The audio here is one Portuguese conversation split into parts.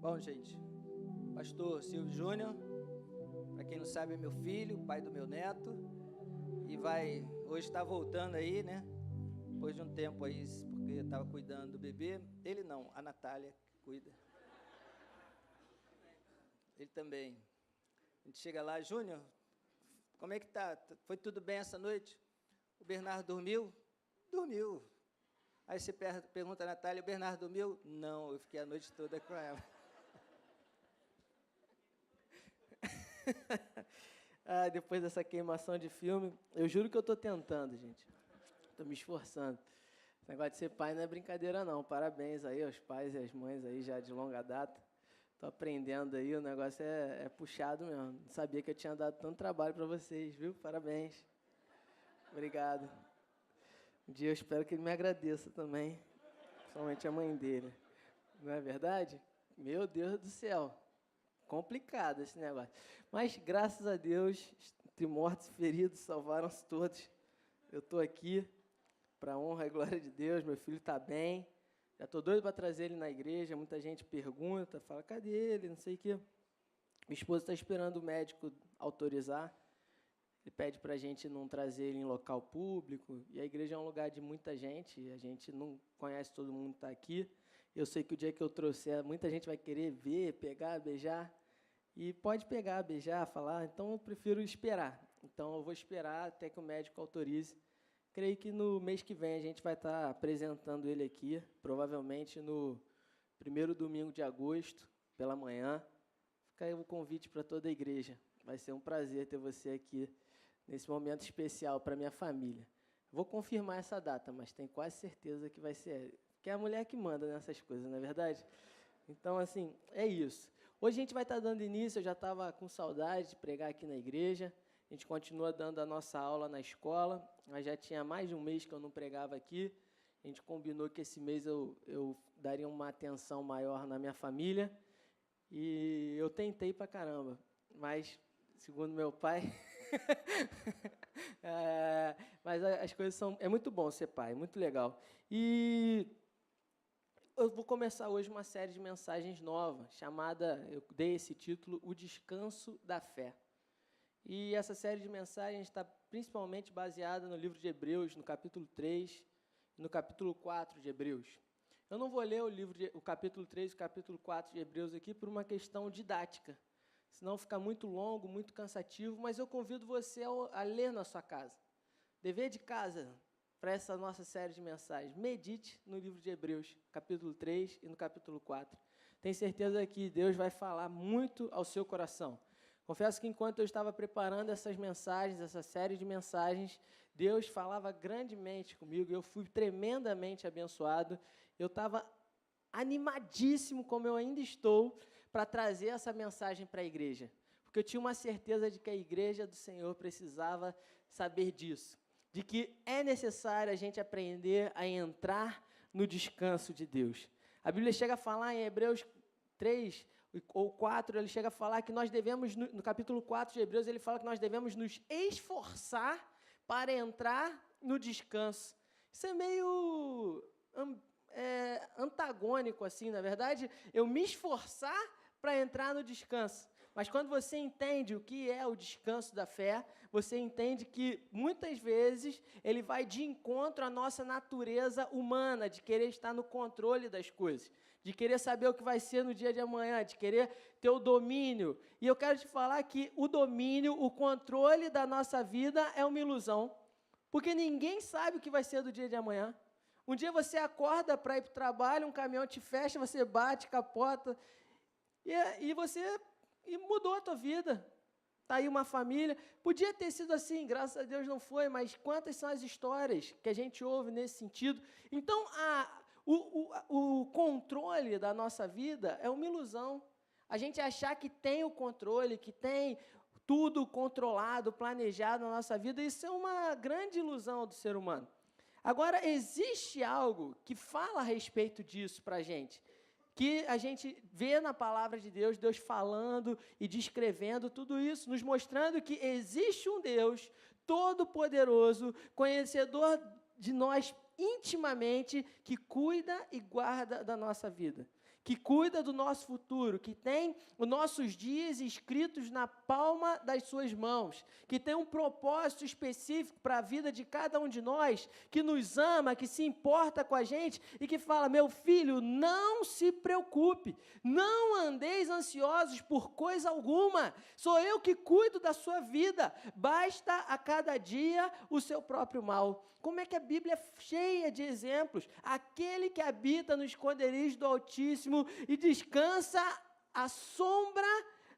Bom, gente, pastor Silvio Júnior, para quem não sabe, é meu filho, pai do meu neto, e hoje está voltando aí, né? Depois de um tempo aí, porque eu estava cuidando do bebê. Ele não, a Natália que cuida. Ele também. A gente chega lá, Júnior, como é que tá? Foi tudo bem essa noite? O Bernardo dormiu? Dormiu. Aí você pergunta a Natália, o Bernardo dormiu? Não, eu fiquei a noite toda com ela. Depois dessa queimação de filme, eu juro que eu estou tentando, gente. Estou me esforçando. Esse negócio de ser pai não é brincadeira, não. Parabéns aí aos pais e às mães aí já de longa data. Estou aprendendo aí, o negócio é puxado mesmo. Não sabia que eu tinha dado tanto trabalho para vocês, viu? Parabéns. Obrigado. Um dia eu espero que ele me agradeça também, principalmente a mãe dele. Não é verdade? Meu Deus do céu. Complicado esse negócio. Mas, graças a Deus, entre mortos e feridos, salvaram-se todos. Eu estou aqui, para a honra e glória de Deus, meu filho está bem. Já estou doido para trazer ele na igreja, muita gente pergunta, fala, cadê ele, não sei o quê. Minha esposa está esperando o médico autorizar. Ele pede para a gente não trazer ele em local público, e a igreja é um lugar de muita gente, a gente não conhece todo mundo que está aqui. Eu sei que o dia que eu trouxer, muita gente vai querer ver, pegar, beijar, e pode pegar, beijar, falar, então eu prefiro esperar. Então eu vou esperar até que o médico autorize. Creio que no mês que vem a gente vai estar apresentando ele aqui, provavelmente no primeiro domingo de agosto, pela manhã. Fica aí o convite para toda a igreja. Vai ser um prazer ter você aqui nesse momento especial para minha família. Vou confirmar essa data, mas tenho quase certeza que vai ser, que é a mulher que manda nessas coisas, não é verdade? Então, assim, é isso. Hoje a gente vai estar dando início, eu já estava com saudade de pregar aqui na igreja, a gente continua dando a nossa aula na escola, mas já tinha mais de um mês que eu não pregava aqui, a gente combinou que esse mês eu daria uma atenção maior na minha família, e eu tentei pra caramba, mas, segundo meu pai, mas as coisas são... É muito bom ser pai, é muito legal. E eu vou começar hoje uma série de mensagens novas, chamada, eu dei esse título, O Descanso da Fé. E essa série de mensagens está principalmente baseada no livro de Hebreus, no capítulo 3 e no capítulo 4 de Hebreus. Eu não vou ler o capítulo 3 e o capítulo 4 de Hebreus aqui por uma questão didática, senão fica muito longo, muito cansativo, mas eu convido você a ler na sua casa. Dever de casa para essa nossa série de mensagens. Medite no livro de Hebreus, capítulo 3 e no capítulo 4. Tenho certeza que Deus vai falar muito ao seu coração. Confesso que enquanto eu estava preparando essas mensagens, essa série de mensagens, Deus falava grandemente comigo, eu fui tremendamente abençoado, eu estava animadíssimo, como eu ainda estou, para trazer essa mensagem para a igreja, porque eu tinha uma certeza de que a igreja do Senhor precisava saber disso, de que é necessário a gente aprender a entrar no descanso de Deus. A Bíblia chega a falar em Hebreus 3 ou 4, ele chega a falar que nós devemos, no capítulo 4 de Hebreus, ele fala que nós devemos nos esforçar para entrar no descanso. Isso é meio antagônico, assim, na verdade, eu me esforçar para entrar no descanso. Mas quando você entende o que é o descanso da fé, você entende que, muitas vezes, ele vai de encontro à nossa natureza humana, de querer estar no controle das coisas, de querer saber o que vai ser no dia de amanhã, de querer ter o domínio. E eu quero te falar que o domínio, o controle da nossa vida é uma ilusão, porque ninguém sabe o que vai ser do dia de amanhã. Um dia você acorda para ir para o trabalho, um caminhão te fecha, você bate, capota, e mudou a tua vida. Está aí uma família. Podia ter sido assim, graças a Deus não foi, mas quantas são as histórias que a gente ouve nesse sentido? Então, o controle da nossa vida é uma ilusão. A gente achar que tem o controle, que tem tudo controlado, planejado na nossa vida, isso é uma grande ilusão do ser humano. Agora, existe algo que fala a respeito disso para a gente, que a gente vê na palavra de Deus, Deus falando e descrevendo tudo isso, nos mostrando que existe um Deus todo-poderoso, conhecedor de nós intimamente, que cuida e guarda da nossa vida. que cuida do nosso futuro, que tem os nossos dias escritos na palma das suas mãos, que tem um propósito específico para a vida de cada um de nós, que nos ama, que se importa com a gente e que fala: meu filho, não se preocupe, não andeis ansiosos por coisa alguma, sou eu que cuido da sua vida, basta a cada dia o seu próprio mal. Como é que a Bíblia é cheia de exemplos? Aquele que habita no esconderijo do Altíssimo e descansa à sombra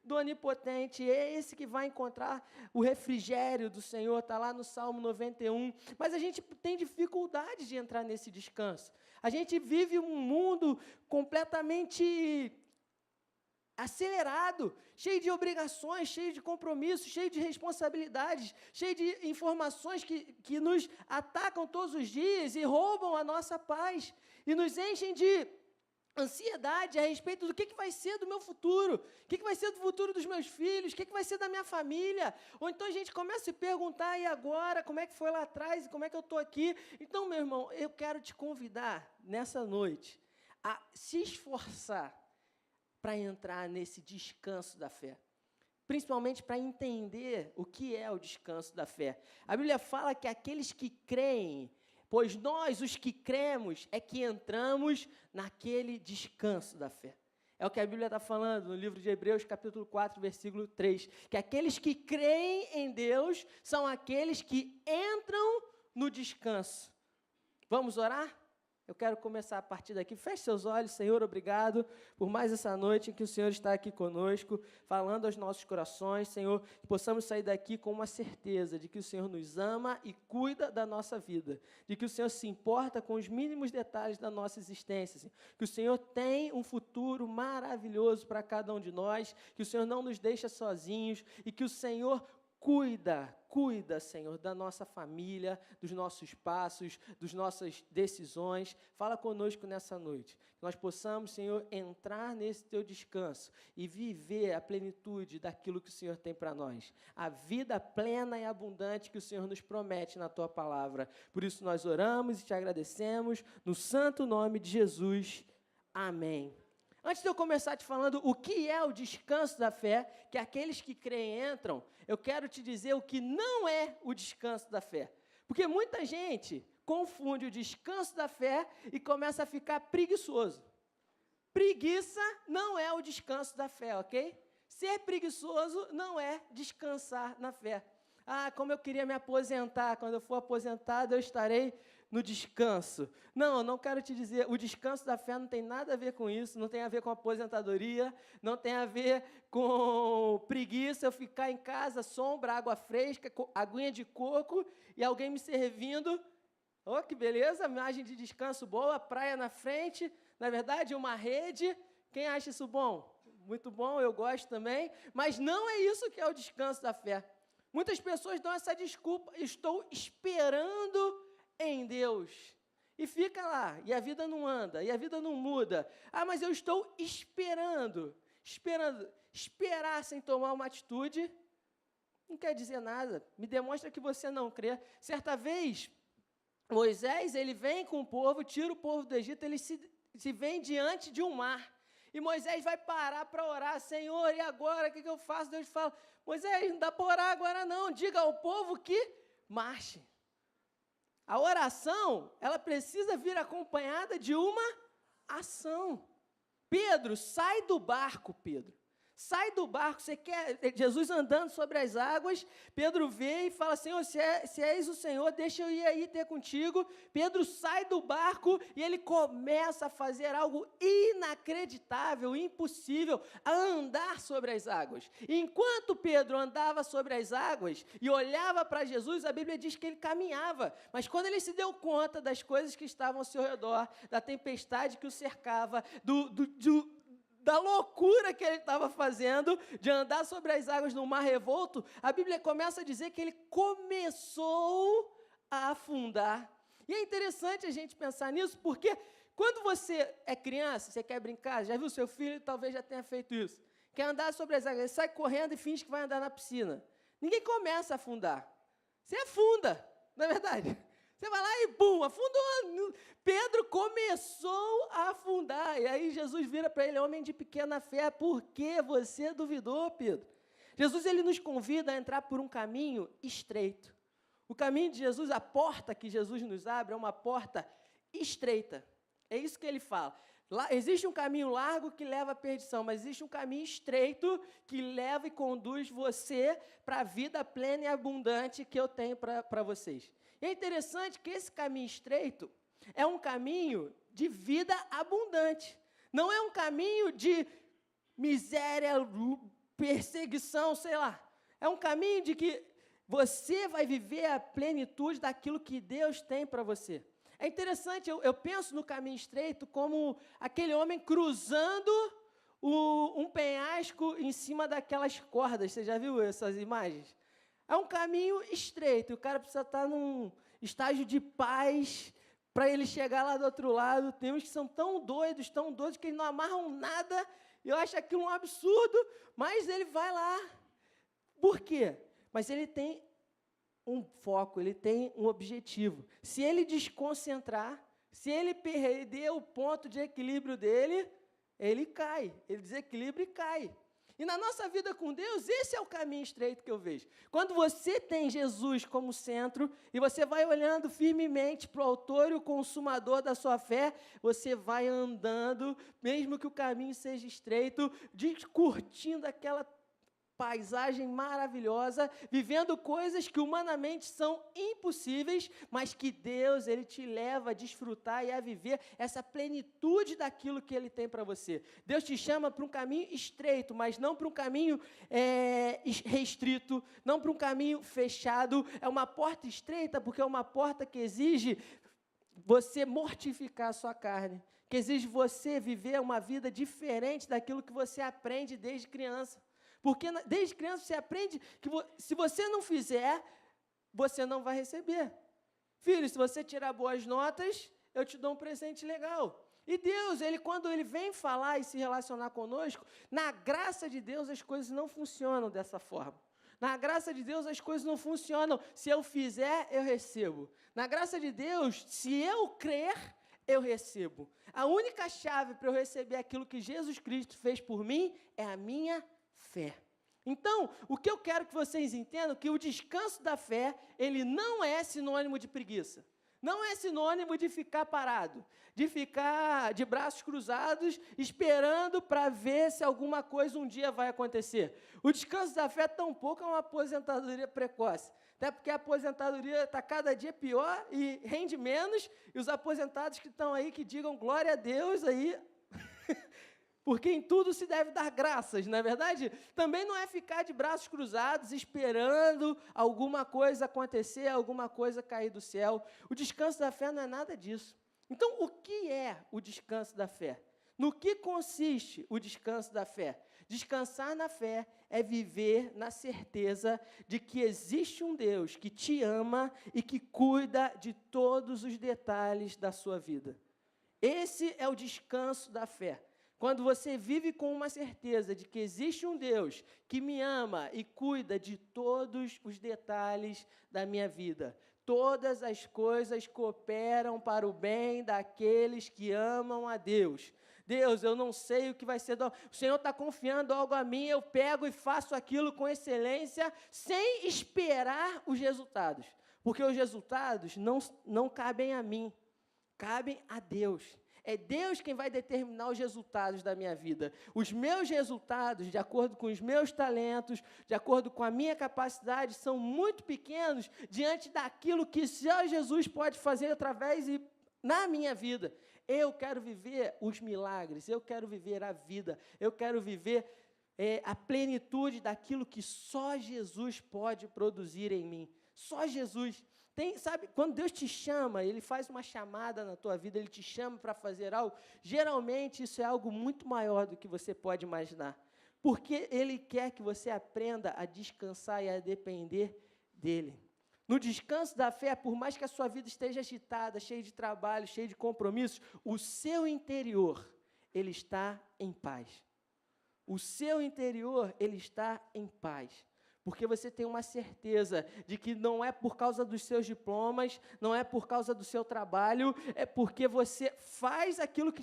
do Onipotente, é esse que vai encontrar o refrigério do Senhor, está lá no Salmo 91. Mas a gente tem dificuldade de entrar nesse descanso. A gente vive um mundo completamente acelerado, cheio de obrigações, cheio de compromissos, cheio de responsabilidades, cheio de informações que nos atacam todos os dias e roubam a nossa paz e nos enchem de ansiedade a respeito do que vai ser do meu futuro, o que vai ser do futuro dos meus filhos, o que vai ser da minha família. Ou então a gente começa a se perguntar: e agora? Como é que foi lá atrás? E como é que eu estou aqui? Então, meu irmão, eu quero te convidar nessa noite a se esforçar para entrar nesse descanso da fé, principalmente para entender o que é o descanso da fé. A Bíblia fala que aqueles que creem, pois nós, os que cremos, é que entramos naquele descanso da fé. É o que a Bíblia está falando no livro de Hebreus, capítulo 4, versículo 3, que aqueles que creem em Deus são aqueles que entram no descanso. Vamos orar? Eu quero começar a partir daqui. Feche seus olhos. Senhor, obrigado por mais essa noite em que o Senhor está aqui conosco, falando aos nossos corações. Senhor, que possamos sair daqui com uma certeza de que o Senhor nos ama e cuida da nossa vida, de que o Senhor se importa com os mínimos detalhes da nossa existência, que o Senhor tem um futuro maravilhoso para cada um de nós, que o Senhor não nos deixa sozinhos e que o Senhor cuida, Senhor, da nossa família, dos nossos passos, das nossas decisões. Fala conosco nessa noite. Que nós possamos, Senhor, entrar nesse teu descanso e viver a plenitude daquilo que o Senhor tem para nós. A vida plena e abundante que o Senhor nos promete na tua palavra. Por isso nós oramos e te agradecemos no santo nome de Jesus. Amém. Antes de eu começar te falando o que é o descanso da fé, que aqueles que creem entram, eu quero te dizer o que não é o descanso da fé. Porque muita gente confunde o descanso da fé e começa a ficar preguiçoso. Preguiça não é o descanso da fé, ok? Ser preguiçoso não é descansar na fé. Ah, como eu queria me aposentar. Quando eu for aposentado, eu estarei no descanso. Não, não quero te dizer, o descanso da fé não tem nada a ver com isso, não tem a ver com aposentadoria, não tem a ver com preguiça, eu ficar em casa, sombra, água fresca, aguinha de coco e alguém me servindo. Oh, que beleza, imagem de descanso boa, praia na frente, na verdade, uma rede. Quem acha isso bom? Muito bom, eu gosto também, mas não é isso que é o descanso da fé. Muitas pessoas dão essa desculpa: estou esperando em Deus. E fica lá, e a vida não anda, e a vida não muda. Ah, mas eu estou esperando. Esperar sem tomar uma atitude não quer dizer nada. Me demonstra que você não crê. Certa vez, Moisés, ele vem com o povo, tira o povo do Egito, ele se vem diante de um mar. E Moisés vai parar para orar: Senhor, e agora, o que eu faço? Deus fala: Moisés, não dá para orar agora não, diga ao povo que marche. A oração, ela precisa vir acompanhada de uma ação. Pedro, sai do barco, Pedro. Sai do barco, você quer... Jesus andando sobre as águas, Pedro vê e fala: Senhor, se és o Senhor, deixa eu ir aí ter contigo. Pedro sai do barco e ele começa a fazer algo inacreditável, impossível, a andar sobre as águas. E enquanto Pedro andava sobre as águas e olhava para Jesus, a Bíblia diz que ele caminhava. Mas quando ele se deu conta das coisas que estavam ao seu redor, da tempestade que o cercava, da loucura que ele estava fazendo, de andar sobre as águas no mar revolto, a Bíblia começa a dizer que ele começou a afundar. E é interessante a gente pensar nisso, porque quando você é criança, você quer brincar, já viu seu filho, talvez já tenha feito isso, quer andar sobre as águas, ele sai correndo e finge que vai andar na piscina. Ninguém começa a afundar, você afunda, não é verdade? Você vai lá e, bum, afundou. Pedro começou a afundar. E aí Jesus vira para ele, homem de pequena fé, por que você duvidou, Pedro? Jesus, ele nos convida a entrar por um caminho estreito. O caminho de Jesus, a porta que Jesus nos abre é uma porta estreita. É isso que ele fala. Lá, existe um caminho largo que leva à perdição, mas existe um caminho estreito que leva e conduz você para a vida plena e abundante que eu tenho para vocês. E é interessante que esse caminho estreito é um caminho de vida abundante. Não é um caminho de miséria, perseguição, sei lá. É um caminho de que você vai viver a plenitude daquilo que Deus tem para você. É interessante, eu penso no caminho estreito como aquele homem cruzando um penhasco em cima daquelas cordas. Você já viu essas imagens? É um caminho estreito, o cara precisa estar num estágio de paz para ele chegar lá do outro lado. Tem uns que são tão doidos, que eles não amarram nada. Eu acho aquilo um absurdo, mas ele vai lá. Por quê? Mas ele tem um foco, ele tem um objetivo. Se ele desconcentrar, se ele perder o ponto de equilíbrio dele, ele cai, ele desequilibra e cai. E na nossa vida com Deus, esse é o caminho estreito que eu vejo. Quando você tem Jesus como centro, e você vai olhando firmemente para o autor e o consumador da sua fé, você vai andando, mesmo que o caminho seja estreito, curtindo aquela paisagem maravilhosa, vivendo coisas que humanamente são impossíveis, mas que Deus, Ele te leva a desfrutar e a viver essa plenitude daquilo que Ele tem para você. Deus te chama para um caminho estreito, mas não para um caminho restrito, não para um caminho fechado. É uma porta estreita porque é uma porta que exige você mortificar a sua carne, que exige você viver uma vida diferente daquilo que você aprende desde criança. Porque desde criança você aprende que se você não fizer, você não vai receber. Filho, se você tirar boas notas, eu te dou um presente legal. E Deus, quando Ele vem falar e se relacionar conosco, na graça de Deus as coisas não funcionam dessa forma. Na graça de Deus as coisas não funcionam. Se eu fizer, eu recebo. Na graça de Deus, se eu crer, eu recebo. A única chave para eu receber aquilo que Jesus Cristo fez por mim é a minha fé. Então, o que eu quero que vocês entendam é que o descanso da fé, ele não é sinônimo de preguiça. Não é sinônimo de ficar parado, de ficar de braços cruzados, esperando para ver se alguma coisa um dia vai acontecer. O descanso da fé tampouco é uma aposentadoria precoce. Até porque a aposentadoria está cada dia pior e rende menos, e os aposentados que estão aí, que digam glória a Deus aí... Porque em tudo se deve dar graças, não é verdade? Também não é ficar de braços cruzados, esperando alguma coisa acontecer, alguma coisa cair do céu. O descanso da fé não é nada disso. Então, o que é o descanso da fé? No que consiste o descanso da fé? Descansar na fé é viver na certeza de que existe um Deus que te ama e que cuida de todos os detalhes da sua vida. Esse é o descanso da fé. Quando você vive com uma certeza de que existe um Deus que me ama e cuida de todos os detalhes da minha vida. Todas as coisas cooperam para o bem daqueles que amam a Deus. Deus, eu não sei o que vai ser. O Senhor está confiando algo a mim, eu pego e faço aquilo com excelência, sem esperar os resultados. Porque os resultados não cabem a mim, cabem a Deus. É Deus quem vai determinar os resultados da minha vida. Os meus resultados, de acordo com os meus talentos, de acordo com a minha capacidade, são muito pequenos diante daquilo que só Jesus pode fazer através e na minha vida. Eu quero viver os milagres, eu quero viver a vida, eu quero viver a plenitude daquilo que só Jesus pode produzir em mim. Só Jesus. Sabe, quando Deus te chama, Ele faz uma chamada na tua vida, Ele te chama para fazer algo, geralmente isso é algo muito maior do que você pode imaginar, porque Ele quer que você aprenda a descansar e a depender dEle. No descanso da fé, por mais que a sua vida esteja agitada, cheia de trabalho, cheia de compromissos, o seu interior, ele está em paz. O seu interior, ele está em paz. porque você tem uma certeza de que não é por causa dos seus diplomas, não é por causa do seu trabalho, é porque você faz aquilo que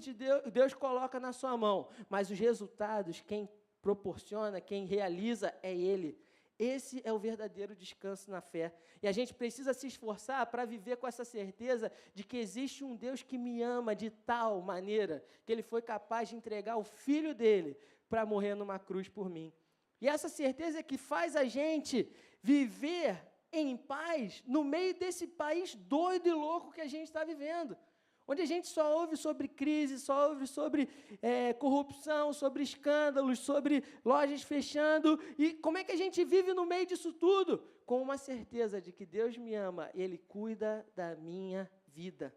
Deus coloca na sua mão, mas os resultados, quem proporciona, quem realiza é Ele. Esse é o verdadeiro descanso na fé. E a gente precisa se esforçar para viver com essa certeza de que existe um Deus que me ama de tal maneira que Ele foi capaz de entregar o Filho dEle para morrer numa cruz por mim. E essa certeza é que faz a gente viver em paz no meio desse país doido e louco que a gente está vivendo. Onde a gente só ouve sobre crise, só ouve sobre corrupção, sobre escândalos, sobre lojas fechando. E como é que a gente vive no meio disso tudo? Com uma certeza de que Deus me ama, Ele cuida da minha vida.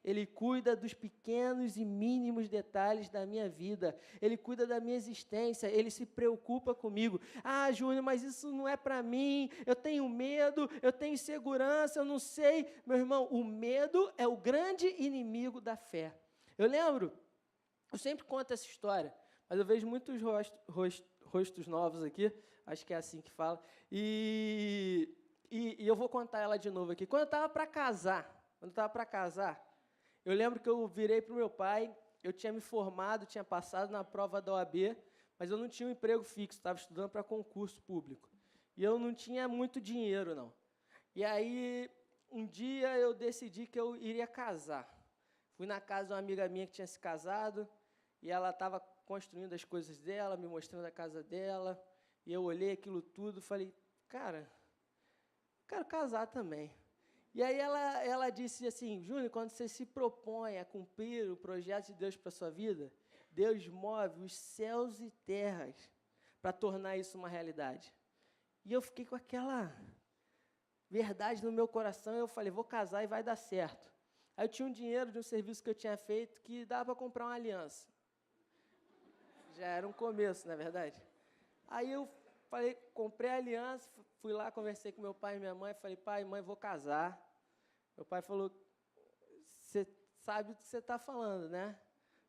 Ele cuida dos pequenos e mínimos detalhes da minha vida. Ele cuida da minha existência. Ele se preocupa comigo. Ah, Júnior, mas isso não é para mim. Eu tenho medo, eu tenho insegurança, eu não sei. Meu irmão, o medo é o grande inimigo da fé. Eu lembro, eu sempre conto essa história, mas eu vejo muitos rostos novos aqui. Acho que é assim que fala. E eu vou contar ela de novo aqui. Quando eu estava para casar, eu lembro que eu virei para o meu pai, eu tinha me formado, tinha passado na prova da OAB, mas eu não tinha um emprego fixo, estava estudando para concurso público. E eu não tinha muito dinheiro, não. E aí, um dia eu decidi que eu iria casar. Fui na casa de uma amiga minha que tinha se casado, e ela estava construindo as coisas dela, me mostrando a casa dela, e eu olhei aquilo tudo e falei, cara, eu quero casar também. E aí ela disse assim, Júnior, quando você se propõe a cumprir o projeto de Deus para a sua vida, Deus move os céus e terras para tornar isso uma realidade. E eu fiquei com aquela verdade no meu coração, e eu falei, vou casar e vai dar certo. Aí eu tinha um dinheiro de um serviço que eu tinha feito que dava para comprar uma aliança. Já era um começo, não é verdade? Aí eu falei, comprei a aliança, fui lá, conversei com meu pai e minha mãe, falei, pai e mãe, vou casar. Meu pai falou, você sabe do que você está falando, né?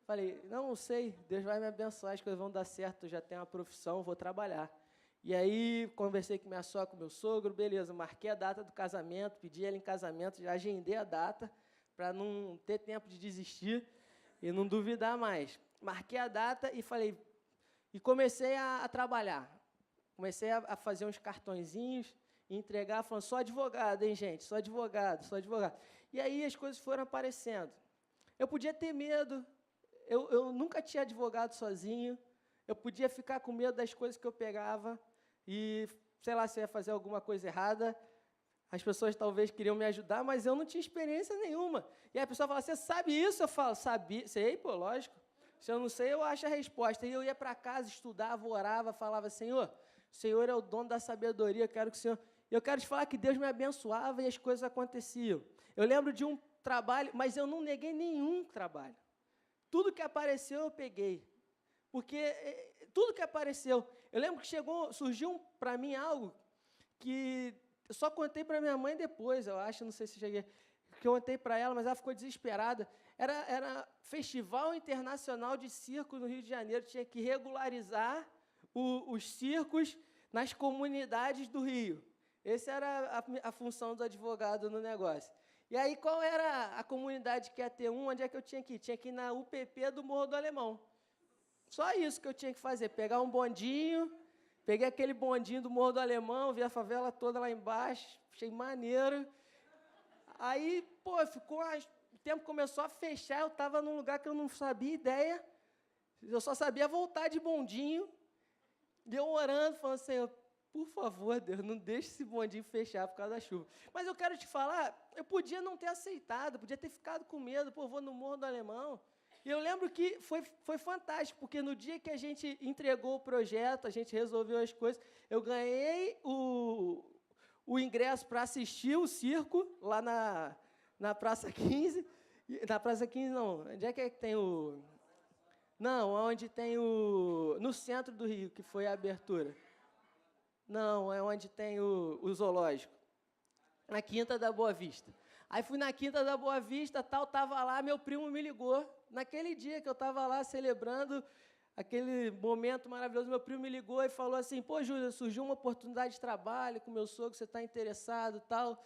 Falei, não sei, Deus vai me abençoar, as coisas vão dar certo, eu já tenho uma profissão, vou trabalhar. E aí, conversei com minha sogra, com meu sogro, beleza, marquei a data do casamento, pedi ela em casamento, já agendei a data, para não ter tempo de desistir e não duvidar mais. Marquei a data e falei, e comecei a trabalhar. Comecei a fazer uns cartõezinhos, e entregar, falando, sou advogado, hein, gente? Sou advogado, sou advogado. E aí as coisas foram aparecendo. Eu podia ter medo, eu nunca tinha advogado sozinho, eu podia ficar com medo das coisas que eu pegava, e, sei lá, se eu ia fazer alguma coisa errada, as pessoas talvez queriam me ajudar, mas eu não tinha experiência nenhuma. E aí a pessoa fala, você sabe isso? Eu falo, sabia, sei, pô, lógico. Se eu não sei, eu acho a resposta. E eu ia para casa, estudava, orava, falava, Senhor, o Senhor é o dono da sabedoria, quero que o Senhor... Eu quero te falar que Deus me abençoava e as coisas aconteciam. Eu lembro de um trabalho, mas eu não neguei nenhum trabalho. Tudo que apareceu, eu peguei. Porque tudo que apareceu... Eu lembro que surgiu para mim algo que eu só contei para minha mãe depois, eu acho, não sei se cheguei... Que eu contei para ela, mas ela ficou desesperada. Era Festival Internacional de Circo no Rio de Janeiro, tinha que regularizar os circos nas comunidades do Rio. Essa era a função do advogado no negócio. E aí, qual era a comunidade que ia ter onde é que eu tinha que ir? Tinha que ir na UPP do Morro do Alemão. Só isso que eu tinha que fazer, pegar um bondinho, peguei aquele bondinho do Morro do Alemão, vi a favela toda lá embaixo, achei maneiro. Aí, pô, o tempo começou a fechar, eu estava num lugar que eu não sabia ideia, eu só sabia voltar de bondinho, e eu orando, falando, Senhor, por favor, Deus, não deixe esse bondinho fechar por causa da chuva. Mas eu quero te falar, eu podia não ter aceitado, podia ter ficado com medo, pô, vou no Morro do Alemão. E eu lembro que foi fantástico, porque no dia que a gente entregou o projeto, a gente resolveu as coisas, eu ganhei o ingresso para assistir o circo lá na Praça 15. Na Praça 15, não. Onde é que tem o... Não, onde tem o... No centro do Rio, que foi a abertura. Não, é onde tem o zoológico. Na Quinta da Boa Vista. Aí fui na Quinta da Boa Vista, estava lá, meu primo me ligou. Naquele dia que eu estava lá celebrando aquele momento maravilhoso, meu primo me ligou e falou assim, pô, Júlio, surgiu uma oportunidade de trabalho com meu sogro, você está interessado e tal.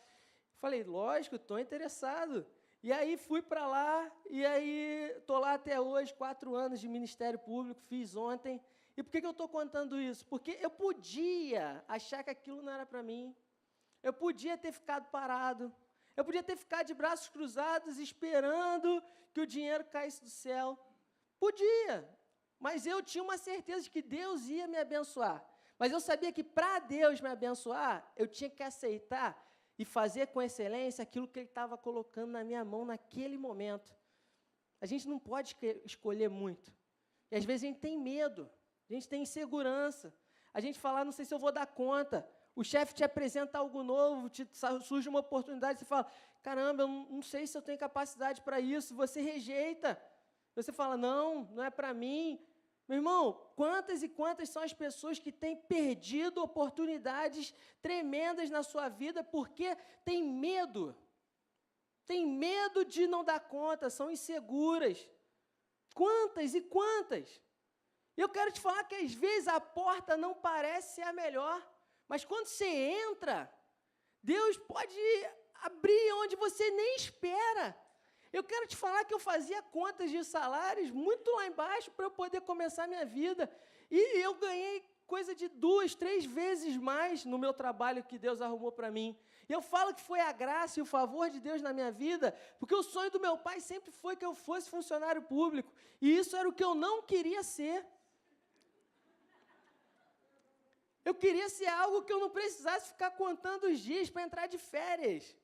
Falei, lógico, estou interessado. E aí fui para lá, e aí estou lá até hoje, 4 anos de Ministério Público, fiz ontem. E por que eu estou contando isso? Porque eu podia achar que aquilo não era para mim. Eu podia ter ficado parado. Eu podia ter ficado de braços cruzados, esperando que o dinheiro caísse do céu. Podia. Mas eu tinha uma certeza de que Deus ia me abençoar. Mas eu sabia que para Deus me abençoar, eu tinha que aceitar e fazer com excelência aquilo que Ele estava colocando na minha mão naquele momento. A gente não pode escolher muito. E às vezes a gente tem medo, a gente tem insegurança. A gente fala, não sei se eu vou dar conta. O chefe te apresenta algo novo, surge uma oportunidade, você fala, caramba, eu não sei se eu tenho capacidade para isso. Você rejeita. Você fala, não é para mim. Meu irmão, quantas e quantas são as pessoas que têm perdido oportunidades tremendas na sua vida porque têm medo de não dar conta, são inseguras. Quantas e quantas? E eu quero te falar que às vezes a porta não parece ser a melhor, mas quando você entra, Deus pode abrir onde você nem espera. Eu quero te falar que eu fazia contas de salários muito lá embaixo para eu poder começar a minha vida. E eu ganhei coisa de 2, 3 vezes mais no meu trabalho que Deus arrumou para mim. E eu falo que foi a graça e o favor de Deus na minha vida, porque o sonho do meu pai sempre foi que eu fosse funcionário público. E isso era o que eu não queria ser. Eu queria ser algo que eu não precisasse ficar contando os dias para entrar de férias.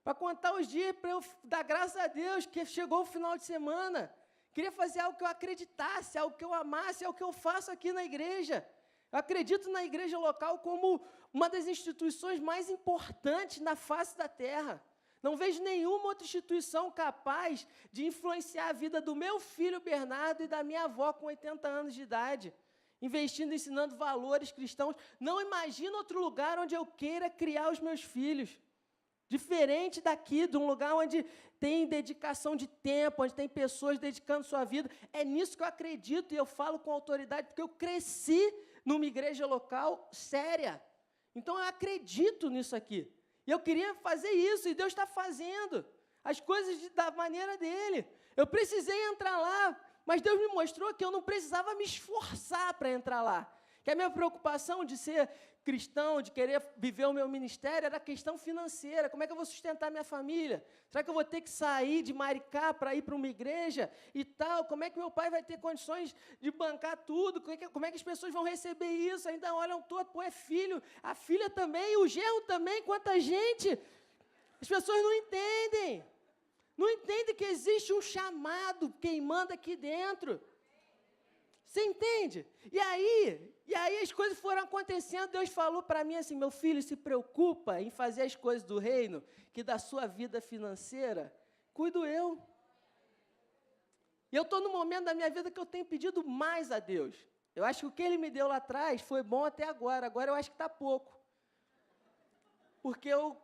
Para contar os dias, para eu dar graças a Deus que chegou o final de semana. Queria fazer algo que eu acreditasse, algo que eu amasse, algo que eu faço aqui na igreja. Eu acredito na igreja local como uma das instituições mais importantes na face da terra. Não vejo nenhuma outra instituição capaz de influenciar a vida do meu filho Bernardo e da minha avó com 80 anos de idade, investindo, ensinando valores cristãos. Não imagino outro lugar onde eu queira criar os meus filhos. Diferente daqui, de um lugar onde tem dedicação de tempo, onde tem pessoas dedicando sua vida. É nisso que eu acredito e eu falo com autoridade, porque eu cresci numa igreja local séria. Então, eu acredito nisso aqui. E eu queria fazer isso, e Deus está fazendo as coisas da maneira dEle. Eu precisei entrar lá, mas Deus me mostrou que eu não precisava me esforçar para entrar lá. Que a minha preocupação de ser cristão, de querer viver o meu ministério, era questão financeira. Como é que eu vou sustentar minha família? Será que eu vou ter que sair de Maricá para ir para uma igreja e tal? Como é que meu pai vai ter condições de bancar tudo? Como é que as pessoas vão receber isso? Ainda olham todo, pô, é filho, a filha também, o genro também, quanta gente. As pessoas não entendem. Não entendem que existe um chamado queimando aqui dentro. Você entende? E aí as coisas foram acontecendo, Deus falou para mim assim, meu filho, se preocupa em fazer as coisas do reino, que da sua vida financeira, cuido eu. E eu estou num momento da minha vida que eu tenho pedido mais a Deus. Eu acho que o que Ele me deu lá atrás foi bom até agora eu acho que está pouco. Porque eu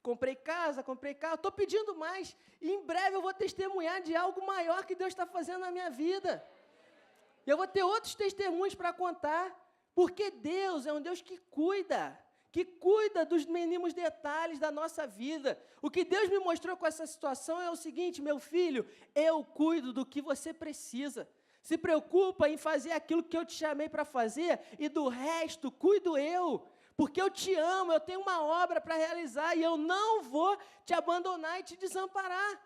comprei casa, estou pedindo mais, e em breve eu vou testemunhar de algo maior que Deus está fazendo na minha vida. Eu vou ter outros testemunhos para contar, porque Deus é um Deus que cuida dos mínimos detalhes da nossa vida. O que Deus me mostrou com essa situação é o seguinte, meu filho, eu cuido do que você precisa. Se preocupa em fazer aquilo que eu te chamei para fazer, e do resto cuido eu, porque eu te amo, eu tenho uma obra para realizar, e eu não vou te abandonar e te desamparar.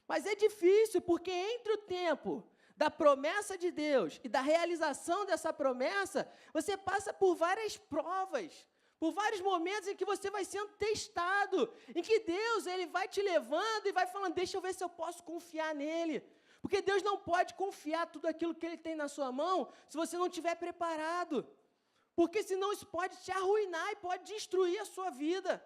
Mas é difícil, porque entre o tempo da promessa de Deus e da realização dessa promessa, você passa por várias provas, por vários momentos em que você vai sendo testado, em que Deus ele vai te levando e vai falando, deixa eu ver se eu posso confiar nele. Porque Deus não pode confiar tudo aquilo que Ele tem na sua mão se você não estiver preparado. Porque senão isso pode te arruinar e pode destruir a sua vida.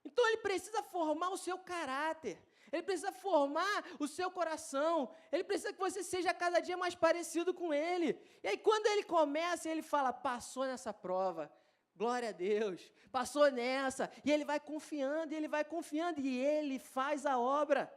Então Ele precisa formar o seu caráter. Ele precisa formar o seu coração. Ele precisa que você seja cada dia mais parecido com Ele. E aí quando Ele começa, Ele fala, passou nessa prova. Glória a Deus. Passou nessa. E Ele vai confiando, e Ele faz a obra.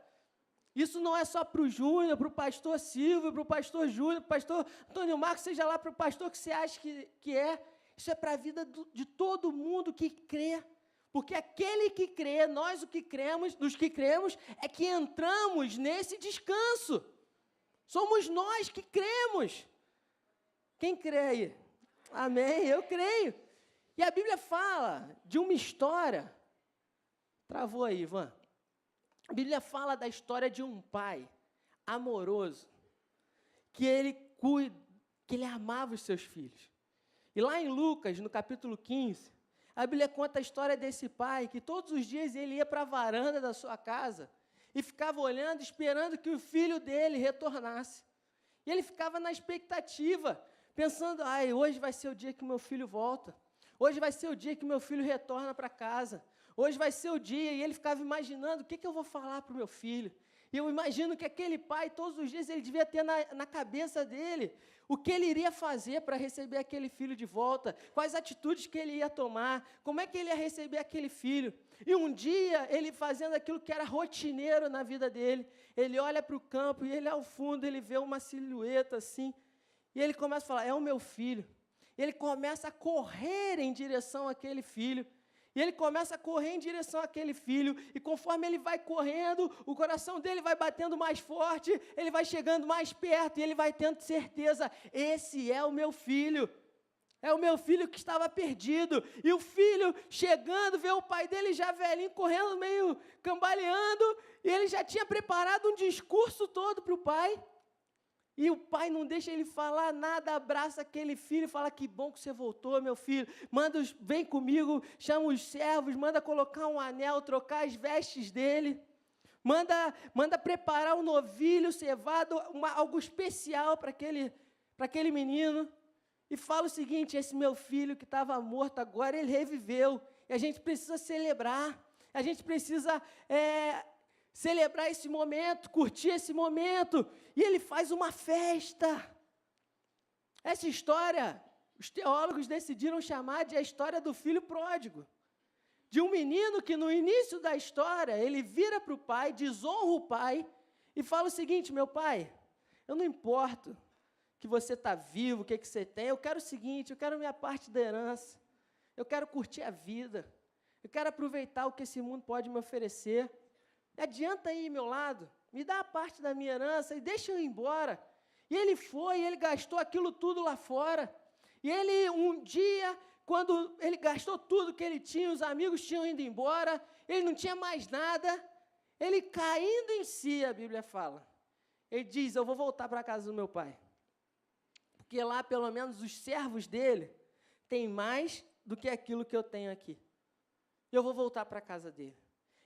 Isso não é só para o Júnior, para o pastor Silvio, para o pastor Júnior, para o pastor Antônio Marcos, seja lá para o pastor que você acha que é. Isso é para a vida de todo mundo que crê. Porque aquele que crê, nós os que cremos, é que entramos nesse descanso. Somos nós que cremos. Quem crê aí? Amém, eu creio. E a Bíblia fala de uma história. Travou aí, Ivan. A Bíblia fala da história de um pai amoroso, que ele amava os seus filhos. E lá em Lucas, no capítulo 15, a Bíblia conta a história desse pai, que todos os dias ele ia para a varanda da sua casa e ficava olhando, esperando que o filho dele retornasse. E ele ficava na expectativa, pensando, hoje vai ser o dia que meu filho volta. Hoje vai ser o dia que meu filho retorna para casa. Hoje vai ser o dia. E ele ficava imaginando, o que eu vou falar para o meu filho? E eu imagino que aquele pai, todos os dias, ele devia ter na cabeça dele o que ele iria fazer para receber aquele filho de volta, quais atitudes que ele ia tomar, como é que ele ia receber aquele filho. E um dia, ele fazendo aquilo que era rotineiro na vida dele, ele olha para o campo e ele, ao fundo, ele vê uma silhueta assim, e ele começa a falar, é o meu filho. Ele começa a correr em direção àquele filho, e ele começa a correr em direção àquele filho, e conforme ele vai correndo, o coração dele vai batendo mais forte, ele vai chegando mais perto, e ele vai tendo certeza, esse é o meu filho que estava perdido. E o filho chegando, vê o pai dele já velhinho, correndo, meio cambaleando, e ele já tinha preparado um discurso todo para o pai, e o pai não deixa ele falar nada, abraça aquele filho e fala, que bom que você voltou, meu filho, vem comigo, chama os servos, manda colocar um anel, trocar as vestes dele, manda preparar um novilho cevado, algo especial para aquele menino, e fala o seguinte, esse meu filho que estava morto agora, ele reviveu, e a gente precisa celebrar, a gente precisa celebrar esse momento, curtir esse momento, e ele faz uma festa. Essa história, os teólogos decidiram chamar de a história do filho pródigo, de um menino que no início da história, ele vira para o pai, desonra o pai, e fala o seguinte, meu pai, eu não importo que você está vivo, o que você tem, eu quero o seguinte, eu quero minha parte da herança, eu quero curtir a vida, eu quero aproveitar o que esse mundo pode me oferecer, adianta aí, meu lado, me dá a parte da minha herança e deixa eu ir embora. E ele foi, ele gastou aquilo tudo lá fora. E ele, um dia, quando ele gastou tudo que ele tinha, os amigos tinham ido embora, ele não tinha mais nada, ele caindo em si, a Bíblia fala. Ele diz, eu vou voltar para a casa do meu pai. Porque lá, pelo menos, os servos dele têm mais do que aquilo que eu tenho aqui. Eu vou voltar para a casa dele.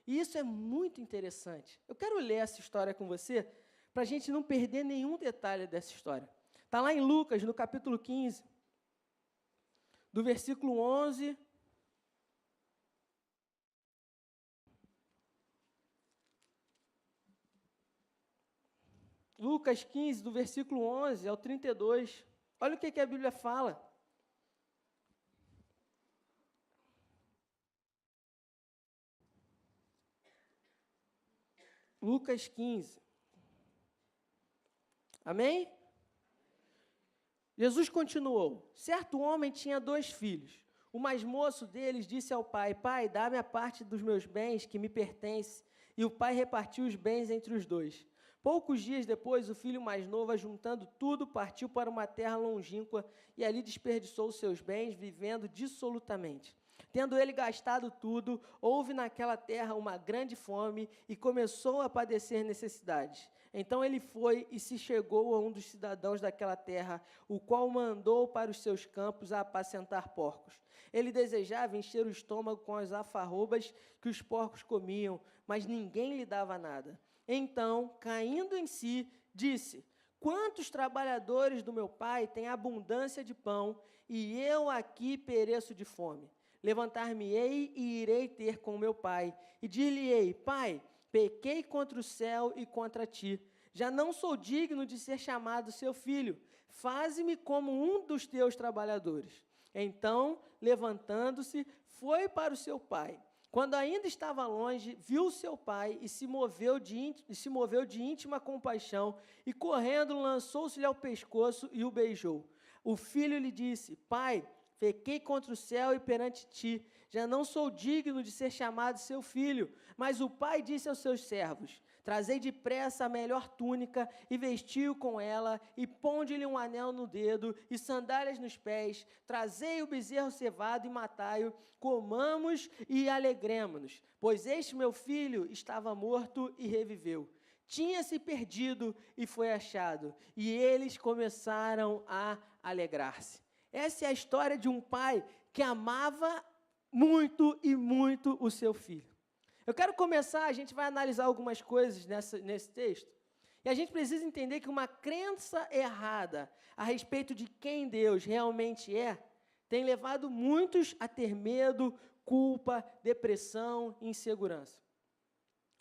E isso é muito interessante. Eu quero ler essa história com você, para a gente não perder nenhum detalhe dessa história. Está lá em Lucas, no capítulo 15, do versículo 11... Lucas 15, do versículo 11 ao 32. Olha o que a Bíblia fala. Lucas 15. Amém? Jesus continuou. Certo homem tinha 2 filhos. O mais moço deles disse ao pai, pai, dá-me a parte dos meus bens que me pertence. E o pai repartiu os bens entre os 2. Poucos dias depois, o filho mais novo, ajuntando tudo, partiu para uma terra longínqua e ali desperdiçou os seus bens, vivendo dissolutamente. Tendo ele gastado tudo, houve naquela terra uma grande fome e começou a padecer necessidades. Então ele foi e se chegou a um dos cidadãos daquela terra, o qual mandou para os seus campos a apacentar porcos. Ele desejava encher o estômago com as alfarrobas que os porcos comiam, mas ninguém lhe dava nada. Então, caindo em si, disse, quantos trabalhadores do meu pai têm abundância de pão, e eu aqui pereço de fome? Levantar-me-ei e irei ter com meu pai, e dir-lhe-ei, pai, pequei contra o céu e contra ti. Já não sou digno de ser chamado seu filho. Faze-me como um dos teus trabalhadores. Então, levantando-se, foi para o seu pai. quando ainda estava longe, viu seu pai e se moveu de íntima compaixão, e correndo lançou-se-lhe ao pescoço e o beijou. O filho lhe disse: Pai, pequei contra o céu e perante ti, já não sou digno de ser chamado seu filho. Mas o pai disse aos seus servos: Trazei depressa a melhor túnica e vestiu com ela, e ponde-lhe um anel no dedo e sandálias nos pés. Trazei o bezerro cevado e matai-o, comamos e alegremo-nos, pois este meu filho estava morto e reviveu. Tinha-se perdido e foi achado, e eles começaram a alegrar-se. Essa é a história de um pai que amava muito e muito o seu filho. Eu quero começar, a gente vai analisar algumas coisas nesse texto, e a gente precisa entender que uma crença errada a respeito de quem Deus realmente é, tem levado muitos a ter medo, culpa, depressão e insegurança.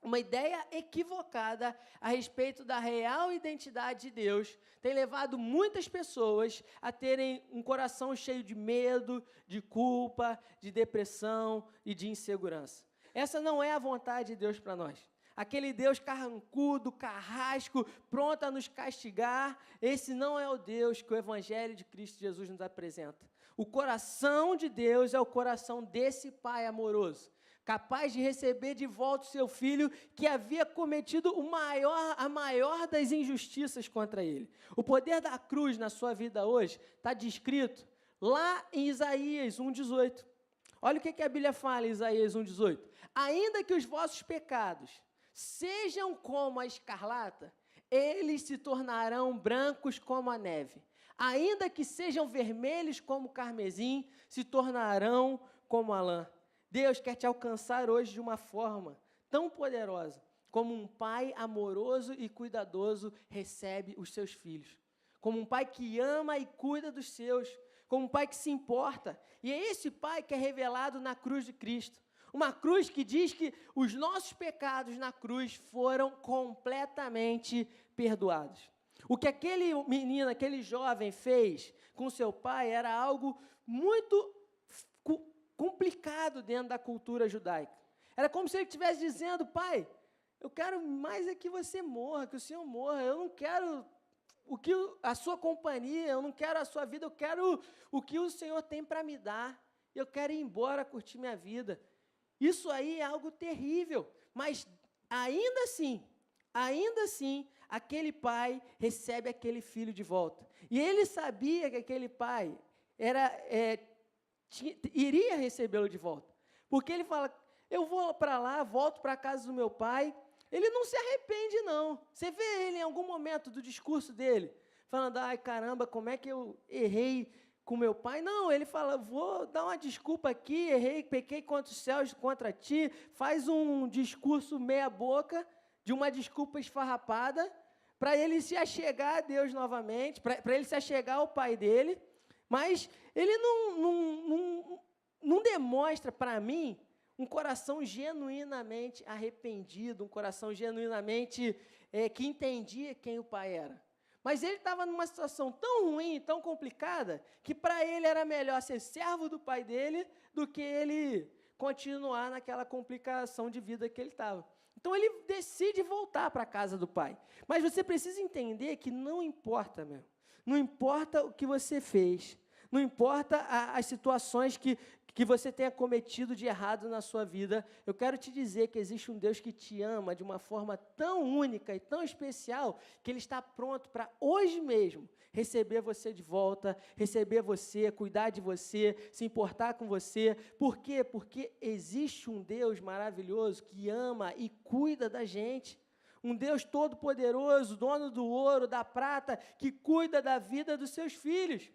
Uma ideia equivocada a respeito da real identidade de Deus tem levado muitas pessoas a terem um coração cheio de medo, de culpa, de depressão e de insegurança. Essa não é a vontade de Deus para nós. Aquele Deus carrancudo, carrasco, pronto a nos castigar, esse não é o Deus que o Evangelho de Cristo Jesus nos apresenta. O coração de Deus é o coração desse Pai amoroso, capaz de receber de volta o seu filho que havia cometido a maior das injustiças contra ele. O poder da cruz na sua vida hoje está descrito lá em Isaías 1,18. Olha o que a Bíblia fala em Isaías 1,18. Ainda que os vossos pecados sejam como a escarlata, eles se tornarão brancos como a neve. Ainda que sejam vermelhos como o carmesim, se tornarão como a lã. Deus quer te alcançar hoje de uma forma tão poderosa, como um pai amoroso e cuidadoso recebe os seus filhos. Como um pai que ama e cuida dos seus, como um pai que se importa. E é esse pai que é revelado na cruz de Cristo. Uma cruz que diz que os nossos pecados na cruz foram completamente perdoados. O que aquele menino, aquele jovem fez com seu pai era algo muito complicado dentro da cultura judaica. Era como se ele estivesse dizendo: pai, eu quero mais é que você morra, que o Senhor morra, eu não quero a sua companhia, eu não quero a sua vida, eu quero o que o Senhor tem para me dar, eu quero ir embora, curtir minha vida. Isso aí é algo terrível, mas ainda assim, aquele pai recebe aquele filho de volta. E ele sabia que aquele pai iria recebê-lo de volta, porque ele fala: eu vou para lá, volto para a casa do meu pai. Ele não se arrepende, não. Você vê ele em algum momento do discurso dele, falando: ai, caramba, como é que eu errei com meu pai? Não, ele fala: vou dar uma desculpa aqui, errei, pequei contra os céus, contra ti. Faz um discurso meia boca, de uma desculpa esfarrapada, para ele se achegar a Deus novamente, para ele se achegar ao pai dele. Mas ele não demonstra para mim um coração genuinamente arrependido, um coração genuinamente que entendia quem o pai era. Mas ele estava numa situação tão ruim, tão complicada, que para ele era melhor ser servo do pai dele do que ele continuar naquela complicação de vida que ele estava. Então ele decide voltar para a casa do pai. Mas você precisa entender que não importa, meu. Não importa o que você fez, não importa as situações que você tenha cometido de errado na sua vida, eu quero te dizer que existe um Deus que te ama de uma forma tão única e tão especial, que Ele está pronto para hoje mesmo receber você de volta, receber você, cuidar de você, se importar com você. Por quê? Porque existe um Deus maravilhoso que ama e cuida da gente. Um Deus todo-poderoso, dono do ouro, da prata, que cuida da vida dos seus filhos.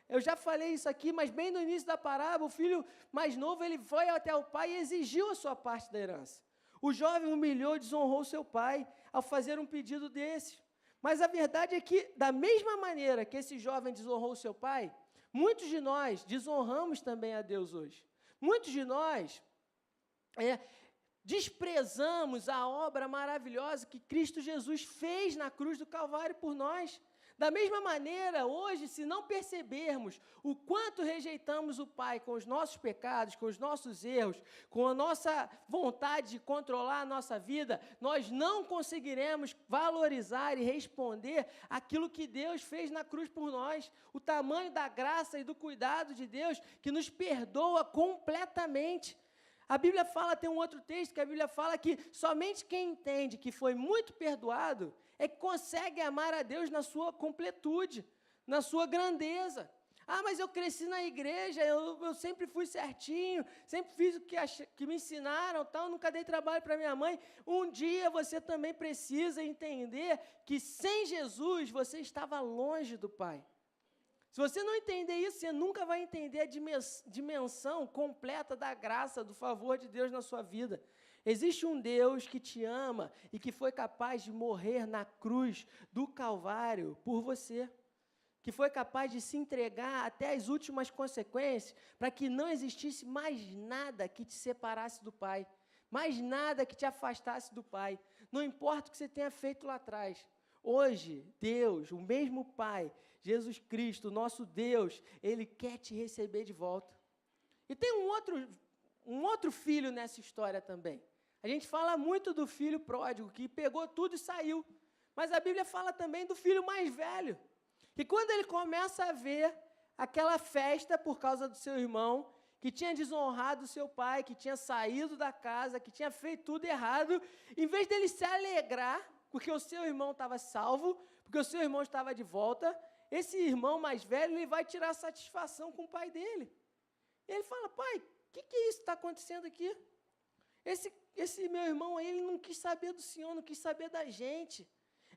Eu já falei isso aqui, mas bem no início da parábola, o filho mais novo, ele foi até o pai e exigiu a sua parte da herança. O jovem humilhou e desonrou seu pai ao fazer um pedido desse. Mas a verdade é que, da mesma maneira que esse jovem desonrou seu pai, muitos de nós desonramos também a Deus hoje. Muitos de nós desprezamos a obra maravilhosa que Cristo Jesus fez na cruz do Calvário por nós. Da mesma maneira, hoje, se não percebermos o quanto rejeitamos o Pai com os nossos pecados, com os nossos erros, com a nossa vontade de controlar a nossa vida, nós não conseguiremos valorizar e responder aquilo que Deus fez na cruz por nós, o tamanho da graça e do cuidado de Deus que nos perdoa completamente. A Bíblia fala, tem um outro texto que a Bíblia fala que somente quem entende que foi muito perdoado é que consegue amar a Deus na sua completude, na sua grandeza. Ah, mas eu cresci na igreja, eu sempre fui certinho, sempre fiz o que me ensinaram, tal, nunca dei trabalho para minha mãe. Um dia você também precisa entender que sem Jesus você estava longe do Pai. Se você não entender isso, você nunca vai entender a dimensão completa da graça, do favor de Deus na sua vida. Existe um Deus que te ama e que foi capaz de morrer na cruz do Calvário por você, que foi capaz de se entregar até as últimas consequências para que não existisse mais nada que te separasse do Pai, mais nada que te afastasse do Pai. Não importa o que você tenha feito lá atrás. Hoje, Deus, o mesmo Pai, Jesus Cristo, nosso Deus, Ele quer te receber de volta. E tem um outro filho nessa história também. A gente fala muito do filho pródigo, que pegou tudo e saiu. Mas a Bíblia fala também do filho mais velho, que quando ele começa a ver aquela festa por causa do seu irmão, que tinha desonrado o seu pai, que tinha saído da casa, que tinha feito tudo errado, em vez dele se alegrar, porque o seu irmão estava salvo, porque o seu irmão estava de volta, esse irmão mais velho, ele vai tirar satisfação com o pai dele. E ele fala, pai, o que é isso que está acontecendo aqui? Esse meu irmão aí, ele não quis saber do Senhor, não quis saber da gente.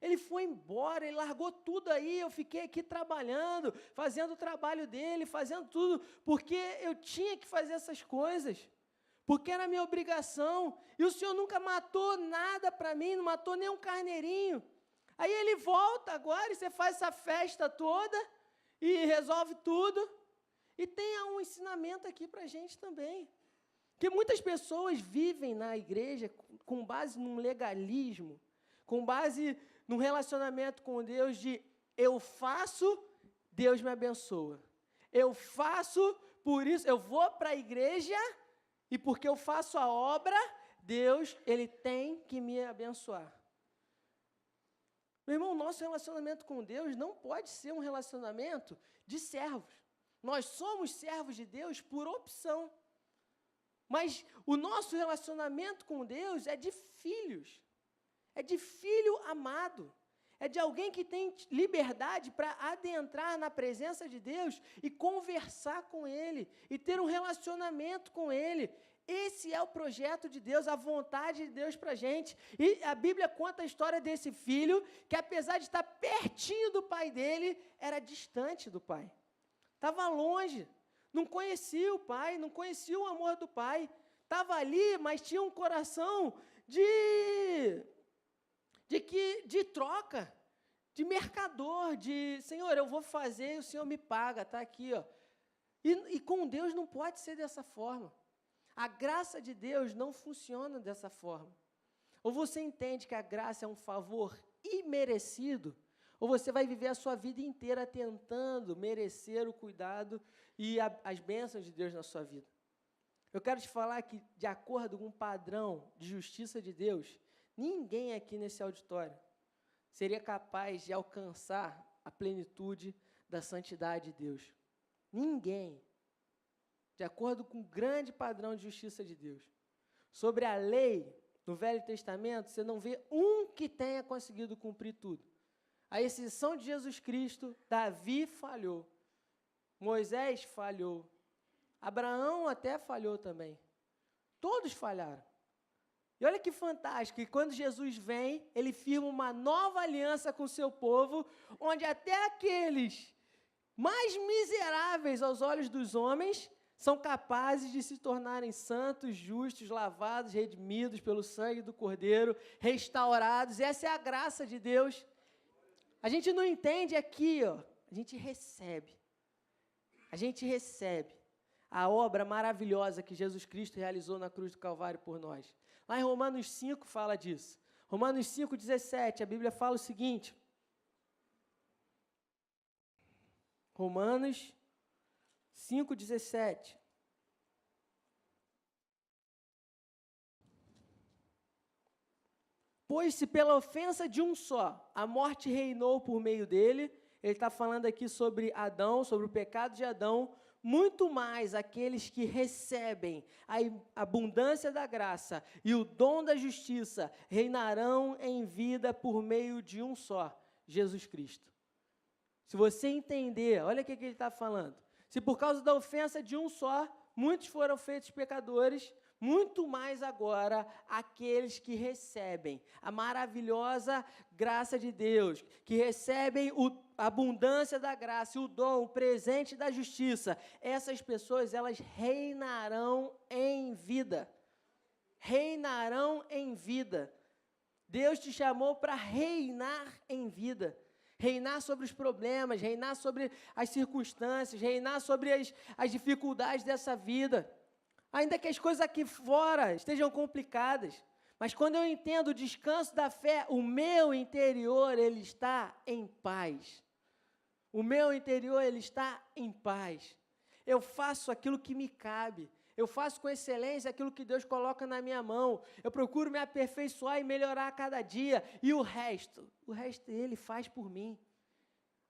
Ele foi embora, ele largou tudo aí, eu fiquei aqui trabalhando, fazendo o trabalho dele, fazendo tudo, porque eu tinha que fazer essas coisas, porque era minha obrigação, e o Senhor nunca matou nada para mim, não matou nem um carneirinho. Aí ele volta agora, e você faz essa festa toda, e resolve tudo, e tem um ensinamento aqui para a gente também, que muitas pessoas vivem na igreja com base num legalismo, com base num relacionamento com Deus de eu faço, Deus me abençoa. Eu faço, por isso, eu vou para a igreja e porque eu faço a obra, Deus, Ele tem que me abençoar. Meu irmão, nosso relacionamento com Deus não pode ser um relacionamento de servos. Nós somos servos de Deus por opção. Mas o nosso relacionamento com Deus é de filhos. É de filho amado, é de alguém que tem liberdade para adentrar na presença de Deus e conversar com Ele, e ter um relacionamento com Ele. Esse é o projeto de Deus, a vontade de Deus para a gente. E a Bíblia conta a história desse filho, que apesar de estar pertinho do pai dele, era distante do pai. Estava longe, não conhecia o pai, não conhecia o amor do pai. Estava ali, mas tinha um coração de troca, de mercador, de, Senhor, eu vou fazer e o Senhor me paga, está aqui, ó. E com Deus não pode ser dessa forma. A graça de Deus não funciona dessa forma. Ou você entende que a graça é um favor imerecido, ou você vai viver a sua vida inteira tentando merecer o cuidado e as bênçãos de Deus na sua vida. Eu quero te falar que, de acordo com o padrão de justiça de Deus, ninguém aqui nesse auditório seria capaz de alcançar a plenitude da santidade de Deus. Ninguém. De acordo com o grande padrão de justiça de Deus. Sobre a lei, no Velho Testamento, você não vê um que tenha conseguido cumprir tudo. A exceção de Jesus Cristo, Davi falhou. Moisés falhou. Abraão até falhou também. Todos falharam. E olha que fantástico, que quando Jesus vem, Ele firma uma nova aliança com o seu povo, onde até aqueles mais miseráveis aos olhos dos homens são capazes de se tornarem santos, justos, lavados, redimidos pelo sangue do Cordeiro, restaurados. Essa é a graça de Deus. A gente não entende aqui, ó, a gente recebe. A gente recebe a obra maravilhosa que Jesus Cristo realizou na cruz do Calvário por nós. Lá em Romanos 5 fala disso. Romanos 5,17, a Bíblia fala o seguinte. Romanos 5,17. Pois se pela ofensa de um só, a morte reinou por meio dele, ele está falando aqui sobre Adão, sobre o pecado de Adão, muito mais aqueles que recebem a abundância da graça e o dom da justiça reinarão em vida por meio de um só, Jesus Cristo. Se você entender, olha o que ele está falando. Se por causa da ofensa de um só, muitos foram feitos pecadores, muito mais agora aqueles que recebem a maravilhosa graça de Deus, que recebem a abundância da graça, o dom, o presente da justiça. Essas pessoas, elas reinarão em vida. Reinarão em vida. Deus te chamou para reinar em vida. Reinar sobre os problemas, reinar sobre as circunstâncias, reinar sobre as dificuldades dessa vida. Ainda que as coisas aqui fora estejam complicadas, mas quando eu entendo o descanso da fé, o meu interior, ele está em paz. O meu interior, ele está em paz. Eu faço aquilo que me cabe. Eu faço com excelência aquilo que Deus coloca na minha mão. Eu procuro me aperfeiçoar e melhorar a cada dia. E o resto Ele faz por mim.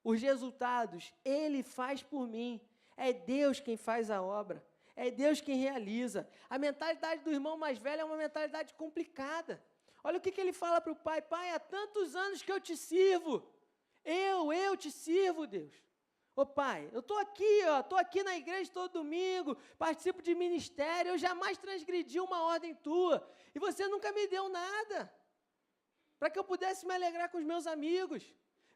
Os resultados, Ele faz por mim. É Deus quem faz a obra. É Deus quem realiza. A mentalidade do irmão mais velho é uma mentalidade complicada. Olha o que ele fala para o pai. Pai, há tantos anos que eu te sirvo. Eu te sirvo, Deus. Ô pai, eu estou aqui na igreja todo domingo, participo de ministério, eu jamais transgredi uma ordem tua. E você nunca me deu nada. Para que eu pudesse me alegrar com os meus amigos.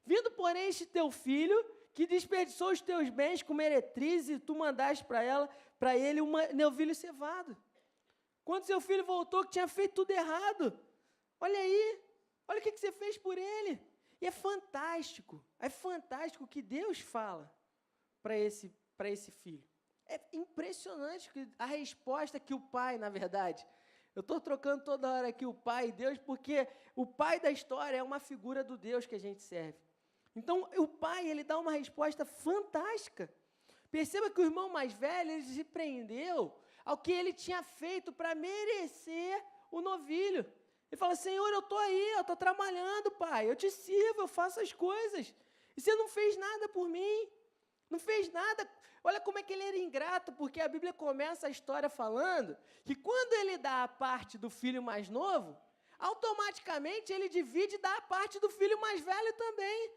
Vindo, porém, este teu filho, que desperdiçou os teus bens com meretriz, e tu mandaste para ele um novilho cevado. Quando seu filho voltou, que tinha feito tudo errado, olha aí, olha o que você fez por ele. E é fantástico o que Deus fala para esse filho. É impressionante a resposta que o pai, na verdade, eu estou trocando toda hora aqui o pai e Deus, porque o pai da história é uma figura do Deus que a gente serve. Então, o pai, ele dá uma resposta fantástica. Perceba que o irmão mais velho, ele se prendeu ao que ele tinha feito para merecer o novilho. Ele fala, Senhor, eu estou aí, eu estou trabalhando, pai, eu te sirvo, eu faço as coisas. E você não fez nada por mim, não fez nada. Olha como é que ele era ingrato, porque a Bíblia começa a história falando que quando ele dá a parte do filho mais novo, automaticamente ele divide e dá a parte do filho mais velho também.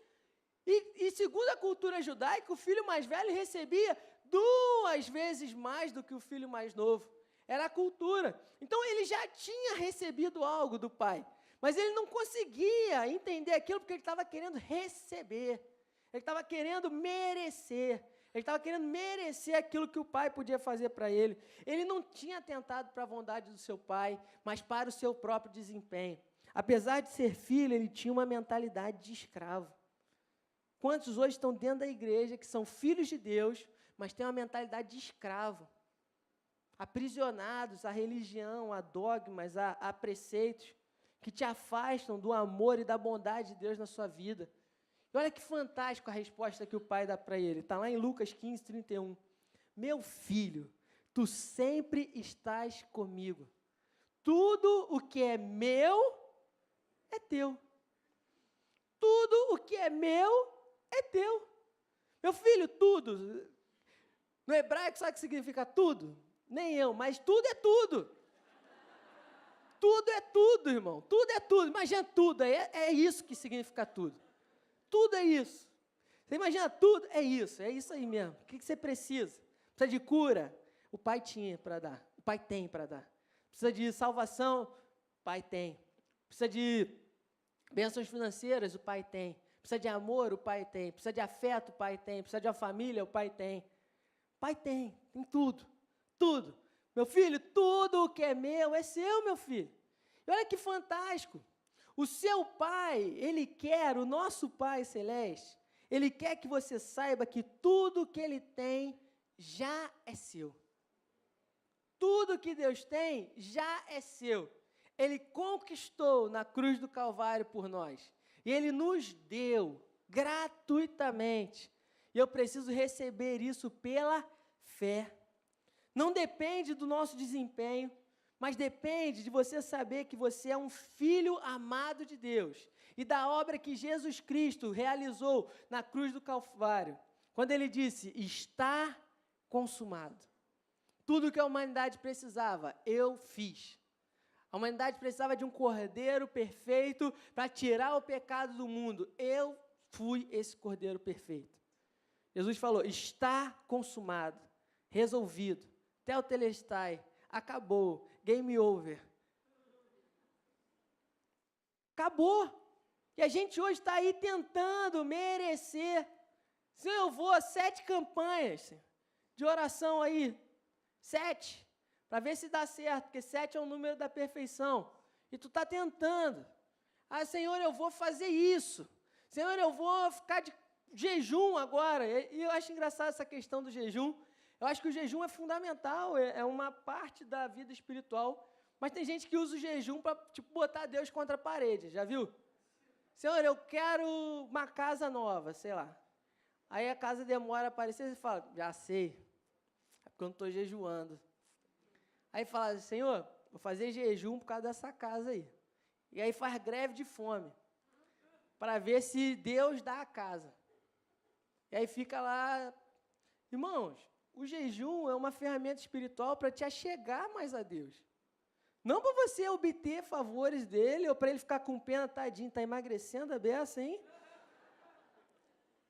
E segundo a cultura judaica, o filho mais velho recebia 2 vezes mais do que o filho mais novo. Era a cultura. Então, ele já tinha recebido algo do pai, mas ele não conseguia entender aquilo porque ele estava querendo receber. Ele estava querendo merecer. Ele estava querendo merecer aquilo que o pai podia fazer para ele. Ele não tinha atentado para a vontade do seu pai, mas para o seu próprio desempenho. Apesar de ser filho, ele tinha uma mentalidade de escravo. Quantos hoje estão dentro da igreja que são filhos de Deus, mas têm uma mentalidade de escravo, aprisionados à religião, a dogmas, a preceitos que te afastam do amor e da bondade de Deus na sua vida. E olha que fantástico a resposta que o pai dá para ele. Está lá em Lucas 15, 31. Meu filho, tu sempre estás comigo. Tudo o que é meu é teu. Tudo o que é meu é teu. Meu filho, tudo. No hebraico, sabe o que significa tudo? Nem eu, mas tudo é tudo. Tudo é tudo, irmão. Tudo é tudo. Imagina tudo. É isso que significa tudo. Tudo é isso. Você imagina tudo? É isso aí mesmo. O que você precisa? Precisa de cura? O pai tinha para dar. O pai tem para dar. Precisa de salvação? O pai tem. Precisa de bênçãos financeiras? O pai tem. Precisa de amor? O pai tem. Precisa de afeto? O pai tem. Precisa de uma família? O pai tem. O pai tem tudo. Tudo. Meu filho, tudo o que é meu é seu, meu filho. E olha que fantástico. O seu pai, ele quer, o nosso Pai Celeste, ele quer que você saiba que tudo que ele tem já é seu. Tudo que Deus tem já é seu. Ele conquistou na cruz do Calvário por nós. E Ele nos deu gratuitamente. E eu preciso receber isso pela fé. Não depende do nosso desempenho, mas depende de você saber que você é um filho amado de Deus. E da obra que Jesus Cristo realizou na cruz do Calvário. Quando Ele disse, está consumado. Tudo que a humanidade precisava, eu fiz. A humanidade precisava de um cordeiro perfeito para tirar o pecado do mundo. Eu fui esse cordeiro perfeito. Jesus falou, está consumado, resolvido, tetelestai, acabou, game over. Acabou. E a gente hoje está aí tentando merecer. Se eu vou 7 campanhas de oração aí, 7, para ver se dá certo, porque 7 é o número da perfeição. E tu está tentando. Ah, Senhor, eu vou fazer isso. Senhor, eu vou ficar de jejum agora. E eu acho engraçado essa questão do jejum. Eu acho que o jejum é fundamental, é uma parte da vida espiritual. Mas tem gente que usa o jejum para botar Deus contra a parede, já viu? Senhor, eu quero uma casa nova, sei lá. Aí a casa demora a aparecer, você fala, já sei, é porque eu não estou jejuando. Aí fala, Senhor, vou fazer jejum por causa dessa casa aí. E aí faz greve de fome, para ver se Deus dá a casa. E aí fica lá, irmãos, o jejum é uma ferramenta espiritual para te achegar mais a Deus. Não para você obter favores dele, ou para ele ficar com pena, tadinho, está emagrecendo a beça, hein?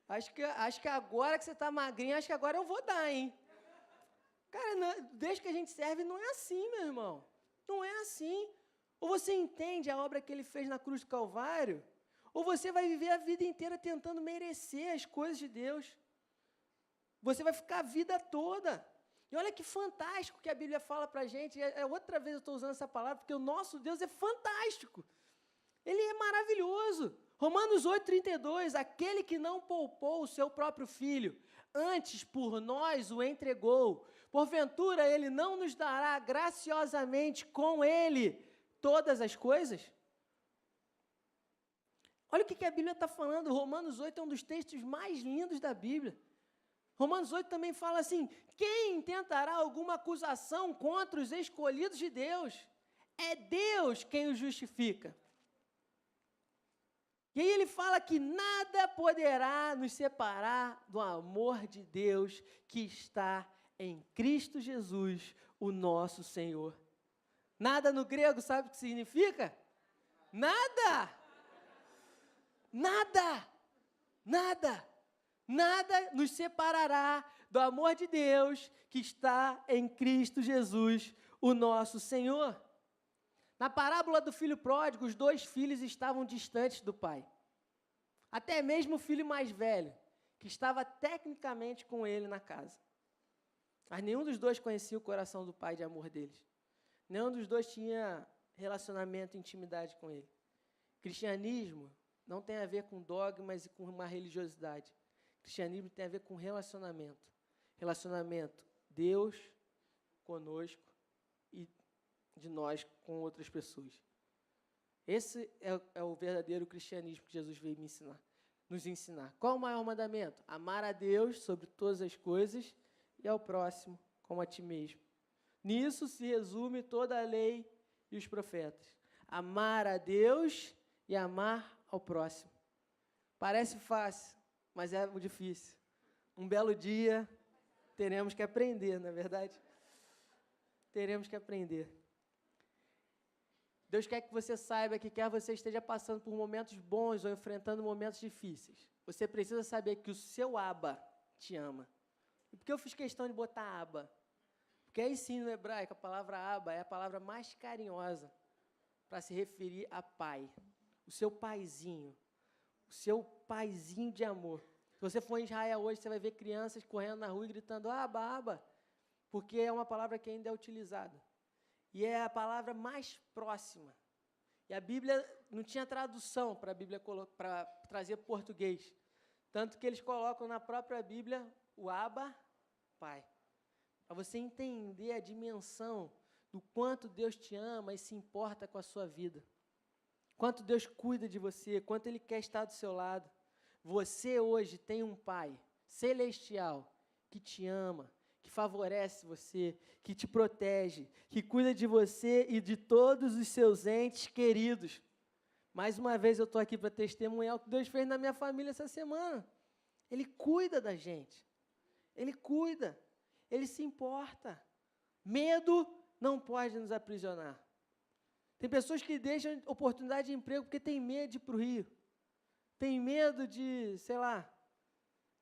Acho que agora que você está magrinho, acho que agora eu vou dar, hein? Cara, não, desde que a gente serve, não é assim, meu irmão. Não é assim. Ou você entende a obra que ele fez na cruz do Calvário, ou você vai viver a vida inteira tentando merecer as coisas de Deus. Você vai ficar a vida toda. E olha que fantástico que a Bíblia fala para a gente. Outra vez eu estou usando essa palavra, porque o nosso Deus é fantástico. Ele é maravilhoso. Romanos 8,32, aquele que não poupou o seu próprio filho, antes por nós o entregou. Porventura ele não nos dará graciosamente com ele todas as coisas? Olha o que a Bíblia está falando. Romanos 8 é um dos textos mais lindos da Bíblia. Romanos 8 também fala assim, quem intentará alguma acusação contra os escolhidos de Deus? É Deus quem os justifica. E aí ele fala que nada poderá nos separar do amor de Deus que está em Cristo Jesus, o nosso Senhor. Nada no grego, sabe o que significa? Nada! Nada! Nada! Nada nos separará do amor de Deus que está em Cristo Jesus, o nosso Senhor. Na parábola do filho pródigo, os 2 filhos estavam distantes do pai. Até mesmo o filho mais velho, que estava tecnicamente com ele na casa. Mas nenhum dos 2 conhecia o coração do pai de amor deles. Nenhum dos 2 tinha relacionamento e intimidade com ele. Cristianismo não tem a ver com dogmas e com uma religiosidade. Cristianismo tem a ver com relacionamento. Relacionamento Deus conosco e de nós com outras pessoas. Esse é o verdadeiro cristianismo que Jesus veio nos ensinar. Qual o maior mandamento? Amar a Deus sobre todas as coisas e ao próximo como a ti mesmo. Nisso se resume toda a lei e os profetas. Amar a Deus e amar ao próximo. Parece fácil, mas é difícil. Um belo dia teremos que aprender, não é verdade? Teremos que aprender. Deus quer que você saiba que quer você esteja passando por momentos bons ou enfrentando momentos difíceis. Você precisa saber que o seu Abba te ama. E por que eu fiz questão de botar Abba? Porque aí sim, no hebraico, a palavra Abba é a palavra mais carinhosa para se referir a pai. O seu paizinho. O seu paizinho de amor. Se você for em Israel hoje, você vai ver crianças correndo na rua e gritando Abba, Abba, porque é uma palavra que ainda é utilizada. E é a palavra mais próxima. E a Bíblia não tinha tradução para a Bíblia para trazer português. Tanto que eles colocam na própria Bíblia o Abba, Pai. Para você entender a dimensão do quanto Deus te ama e se importa com a sua vida. Quanto Deus cuida de você, quanto Ele quer estar do seu lado. Você hoje tem um Pai celestial que te ama, que favorece você, que te protege, que cuida de você e de todos os seus entes queridos. Mais uma vez eu estou aqui para testemunhar o que Deus fez na minha família essa semana. Ele cuida da gente. Ele cuida. Ele se importa. Medo não pode nos aprisionar. Tem pessoas que deixam oportunidade de emprego porque tem medo de ir para o Rio. Tem medo de, sei lá,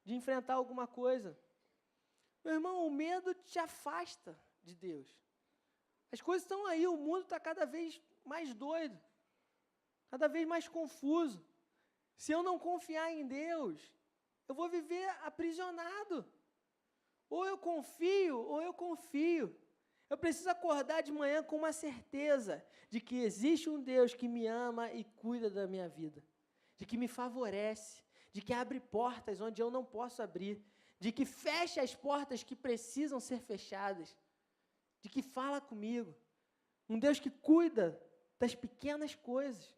de enfrentar alguma coisa. Meu irmão, o medo te afasta de Deus. As coisas estão aí, o mundo está cada vez mais doido, cada vez mais confuso. Se eu não confiar em Deus, eu vou viver aprisionado. Ou eu confio. Eu preciso acordar de manhã com uma certeza de que existe um Deus que me ama e cuida da minha vida, de que me favorece, de que abre portas onde eu não posso abrir, de que fecha as portas que precisam ser fechadas, de que fala comigo. Um Deus que cuida das pequenas coisas,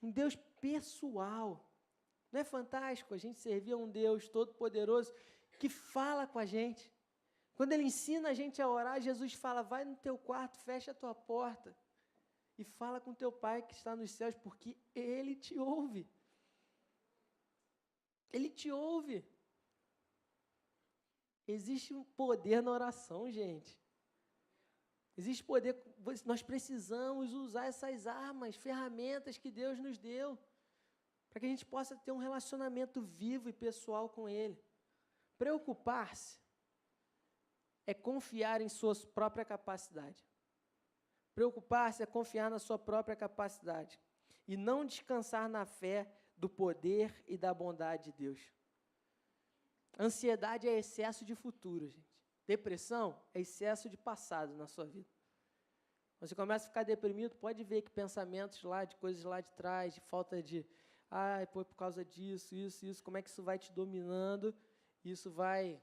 um Deus pessoal. Não é fantástico a gente servir a um Deus todo-poderoso que fala com a gente? Quando Ele ensina a gente a orar, Jesus fala, vai no teu quarto, fecha a tua porta e fala com teu Pai que está nos céus, porque Ele te ouve. Ele te ouve. Existe um poder na oração, gente. Existe poder, nós precisamos usar essas armas, ferramentas que Deus nos deu, para que a gente possa ter um relacionamento vivo e pessoal com Ele. Preocupar-se é confiar em sua própria capacidade. Preocupar-se é confiar na sua própria capacidade e não descansar na fé do poder e da bondade de Deus. Ansiedade é excesso de futuro, gente. Depressão é excesso de passado na sua vida. Você começa a ficar deprimido, pode ver que pensamentos lá, de coisas lá de trás, de falta de, por causa disso, isso, como é que isso vai te dominando, isso vai...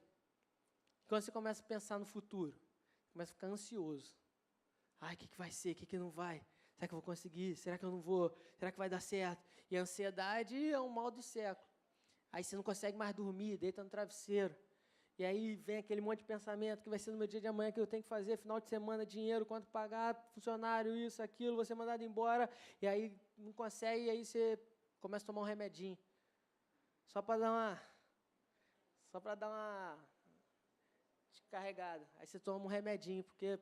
Quando você começa a pensar no futuro, começa a ficar ansioso. O que vai ser? O que não vai? Será que eu vou conseguir? Será que eu não vou? Será que vai dar certo? E a ansiedade é um mal do século. Aí você não consegue mais dormir, deita no travesseiro. E aí vem aquele monte de pensamento, que vai ser no meu dia de amanhã, que eu tenho que fazer, final de semana, dinheiro, quanto pagar, funcionário, isso, aquilo, você mandado embora, e aí não consegue, e aí você começa a tomar um remedinho. Só para dar uma descarregada. Aí você toma um remedinho, porque,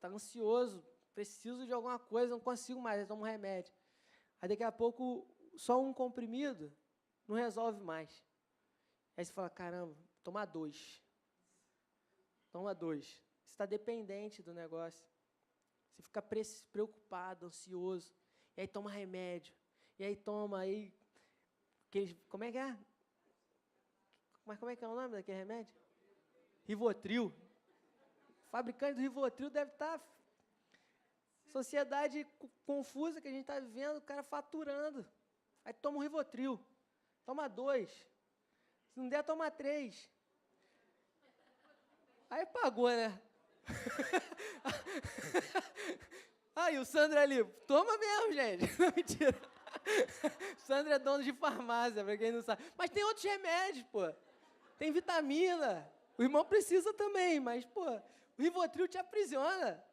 tá ansioso, preciso de alguma coisa, não consigo mais, aí toma um remédio. Aí daqui a pouco, só um comprimido não resolve mais. Aí você fala, caramba, toma 2. Toma 2. Você está dependente do negócio. Você fica preocupado, ansioso. E aí toma remédio. E aí toma, aí... Como é que é? Mas como é que é o nome daquele remédio? Rivotril. O fabricante do Rivotril deve estar... Sociedade confusa que a gente está vivendo, o cara faturando. Aí toma um Rivotril. Toma 2. Se não der, toma 3. Aí pagou, né? Aí o Sandro ali, toma mesmo, gente. Não, mentira. O Sandro é dono de farmácia, para quem não sabe. Mas tem outros remédios, Tem vitamina. O irmão precisa também, mas, o Rivotril te aprisiona.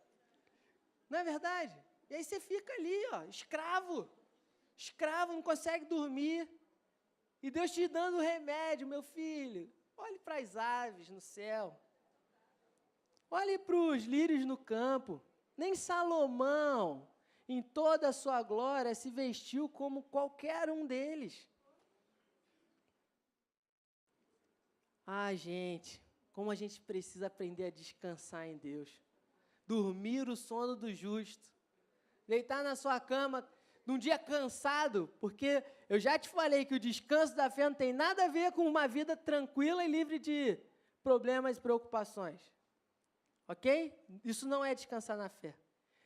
Não é verdade? E aí você fica ali, escravo. Escravo, não consegue dormir. E Deus te dando remédio, meu filho. Olhe para as aves no céu. Olhe para os lírios no campo. Nem Salomão, em toda a sua glória, se vestiu como qualquer um deles. Gente, como a gente precisa aprender a descansar em Deus. Dormir o sono do justo. Deitar na sua cama num dia cansado, porque eu já te falei que o descanso da fé não tem nada a ver com uma vida tranquila e livre de problemas e preocupações. Ok? Isso não é descansar na fé.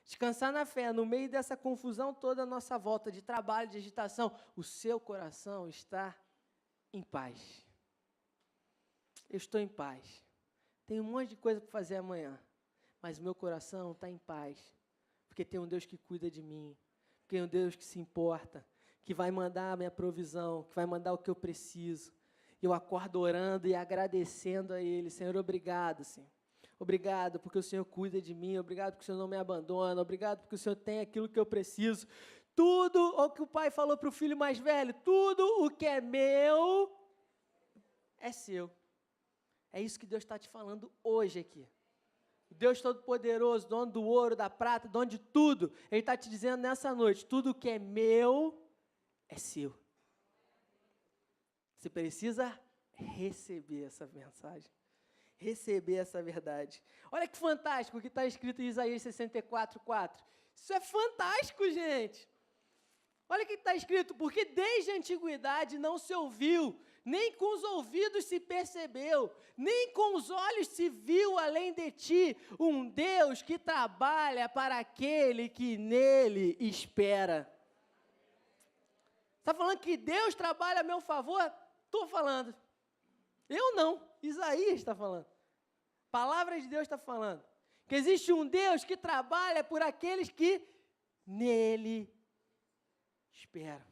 Descansar na fé, no meio dessa confusão toda à nossa volta, de trabalho, de agitação, o seu coração está em paz. Eu estou em paz. Tenho um monte de coisa para fazer amanhã, mas o meu coração está em paz, porque tem um Deus que cuida de mim, porque tem um Deus que se importa, que vai mandar a minha provisão, que vai mandar o que eu preciso. Eu acordo orando e agradecendo a Ele. Senhor, obrigado, Senhor. Obrigado porque o Senhor cuida de mim, obrigado porque o Senhor não me abandona, obrigado porque o Senhor tem aquilo que eu preciso. Tudo o que o pai falou para o filho mais velho, tudo o que é meu é seu. É isso que Deus está te falando hoje aqui. O Deus Todo-Poderoso, dono do ouro, da prata, dono de tudo, Ele está te dizendo nessa noite, tudo o que é meu é seu. Você precisa receber essa mensagem. Receber essa verdade. Olha que fantástico o que está escrito em Isaías 64:4. Isso é fantástico, gente. Olha o que está escrito, porque desde a antiguidade não se ouviu, nem com os ouvidos se percebeu, nem com os olhos se viu além de ti, um Deus que trabalha para aquele que nele espera. Está falando que Deus trabalha a meu favor? Estou falando. Eu não. Isaías está falando. Palavra de Deus está falando. Que existe um Deus que trabalha por aqueles que nele esperam.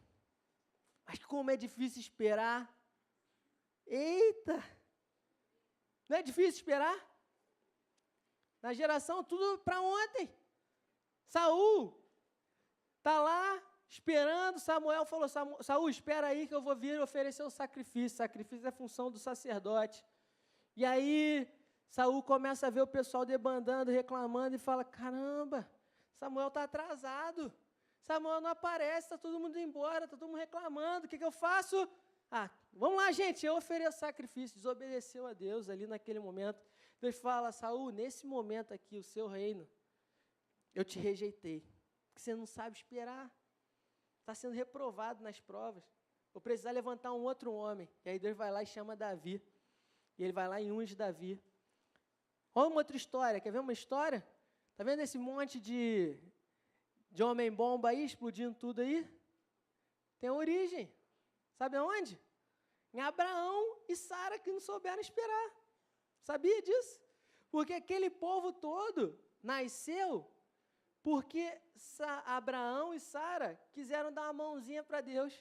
Mas como é difícil esperar. Eita! Não é difícil esperar? Na geração, tudo para ontem. Saul está lá esperando. Samuel falou, Saul, espera aí que eu vou vir oferecer o sacrifício. Sacrifício é função do sacerdote. E aí, Saul começa a ver o pessoal debandando, reclamando e fala, caramba, Samuel está atrasado. Samuel não aparece, está todo mundo embora, está todo mundo reclamando. O que eu faço? Vamos lá, gente, eu ofereço sacrifício. Desobedeceu a Deus ali naquele momento. Deus fala, Saul, nesse momento aqui, o seu reino, eu te rejeitei. Porque você não sabe esperar. Está sendo reprovado nas provas. Vou precisar levantar um outro homem. E aí Deus vai lá e chama Davi. E ele vai lá e unge Davi. Olha uma outra história. Quer ver uma história? Está vendo esse monte de homem-bomba aí, explodindo tudo aí? Tem origem. Sabe aonde? Em Abraão e Sara, que não souberam esperar. Sabia disso? Porque aquele povo todo nasceu porque Abraão e Sara quiseram dar uma mãozinha para Deus.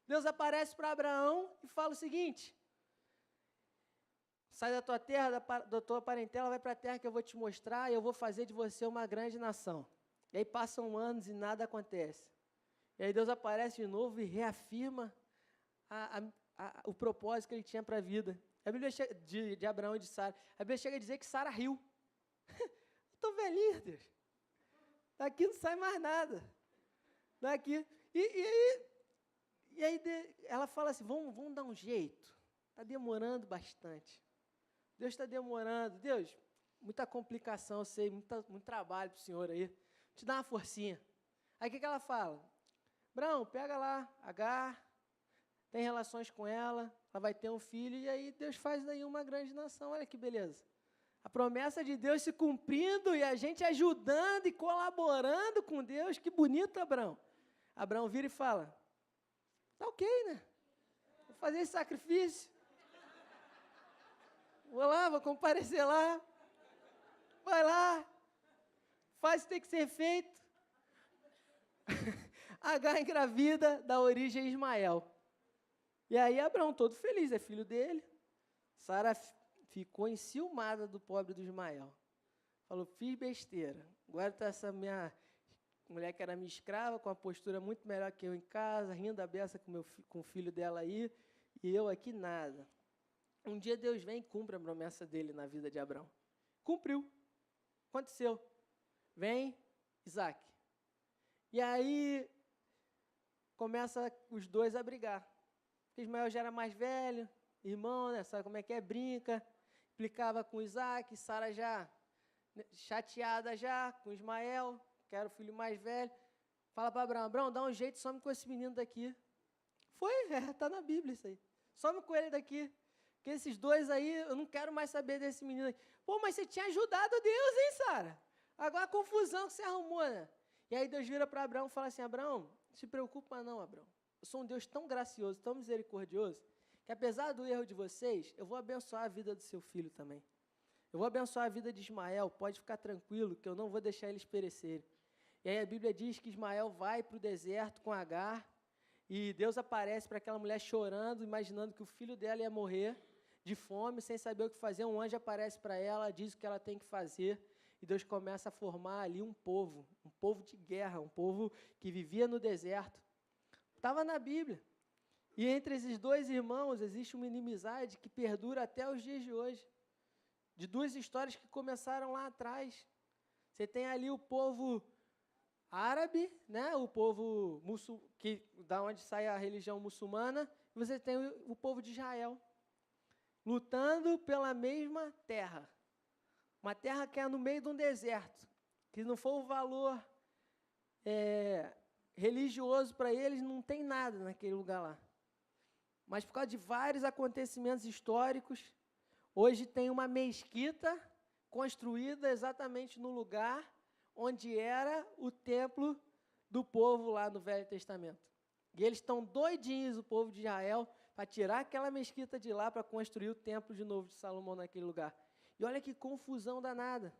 Deus aparece para Abraão e fala o seguinte, sai da tua terra, da tua parentela, vai para a terra que eu vou te mostrar e eu vou fazer de você uma grande nação. E aí passam anos e nada acontece. E aí Deus aparece de novo e reafirma o propósito que ele tinha para a vida. A Bíblia chega, de Abraão e de Sara. A Bíblia chega a dizer que Sara riu. Estou velhinha, Deus. Daqui não sai mais nada. Daqui. E aí ela fala assim, vamos dar um jeito. Está demorando bastante. Deus está demorando. Deus, muita complicação, eu sei, muito trabalho para o senhor aí. Vou te dar uma forcinha. Aí o que ela fala? Abraão, pega lá, Agar, tem relações com ela vai ter um filho, e aí Deus faz daí uma grande nação. Olha que beleza. A promessa de Deus se cumprindo e a gente ajudando e colaborando com Deus. Que bonito, Abraão. Abraão vira e fala, tá ok, né? Vou fazer esse sacrifício. Vou lá, vou comparecer lá. Vai lá. Faz o que tem que ser feito. Agar engravida, dá origem a Ismael. E aí Abraão, todo feliz, é filho dele. Sara ficou enciumada do pobre do Ismael. Falou, fiz besteira. Agora está essa minha mulher que era minha escrava, com uma postura muito melhor que eu em casa, rindo a beça com o filho dela aí, e eu aqui nada. Um dia Deus vem e cumpre a promessa dele na vida de Abraão. Cumpriu. Aconteceu. Vem Isaac. E aí começa os dois a brigar. Ismael já era mais velho, irmão, né? Sabe como é que é? Brinca, implicava com Isaac, Sara já chateada já com Ismael, que era o filho mais velho. Fala para Abraão, Abraão, dá um jeito, some com esse menino daqui. Foi, está na Bíblia isso aí. Some com ele daqui. Porque esses dois aí, eu não quero mais saber desse menino aqui. Pô, mas você tinha ajudado Deus, hein, Sara? Agora a confusão que você arrumou, né? E aí Deus vira para Abraão e fala assim, Abraão, não se preocupa não, Abraão. Eu sou um Deus tão gracioso, tão misericordioso, que apesar do erro de vocês, eu vou abençoar a vida do seu filho também. eu vou abençoar a vida de Ismael, pode ficar tranquilo que eu não vou deixar eles perecerem. E aí a Bíblia diz que Ismael vai para o deserto com Agar, e Deus aparece para aquela mulher chorando, imaginando que o filho dela ia morrer de fome, sem saber o que fazer. Um anjo aparece para ela, diz o que ela tem que fazer, e Deus começa a formar ali um povo de guerra, um povo que vivia no deserto. Estava na Bíblia. E entre esses dois irmãos existe uma inimizade que perdura até os dias de hoje, de duas histórias que começaram lá atrás. Você tem ali o povo árabe, né, o povo da onde sai a religião muçulmana, e você tem o povo de Israel, lutando pela mesma terra. Uma terra que é no meio de um deserto, que não for o valor religioso para eles, não tem nada naquele lugar lá. Mas por causa de vários acontecimentos históricos, hoje tem uma mesquita construída exatamente no lugar onde era o templo do povo lá no Velho Testamento. E eles estão doidinhos, o povo de Israel, para tirar aquela mesquita de lá, para construir o templo de novo de Salomão naquele lugar. E olha que confusão danada.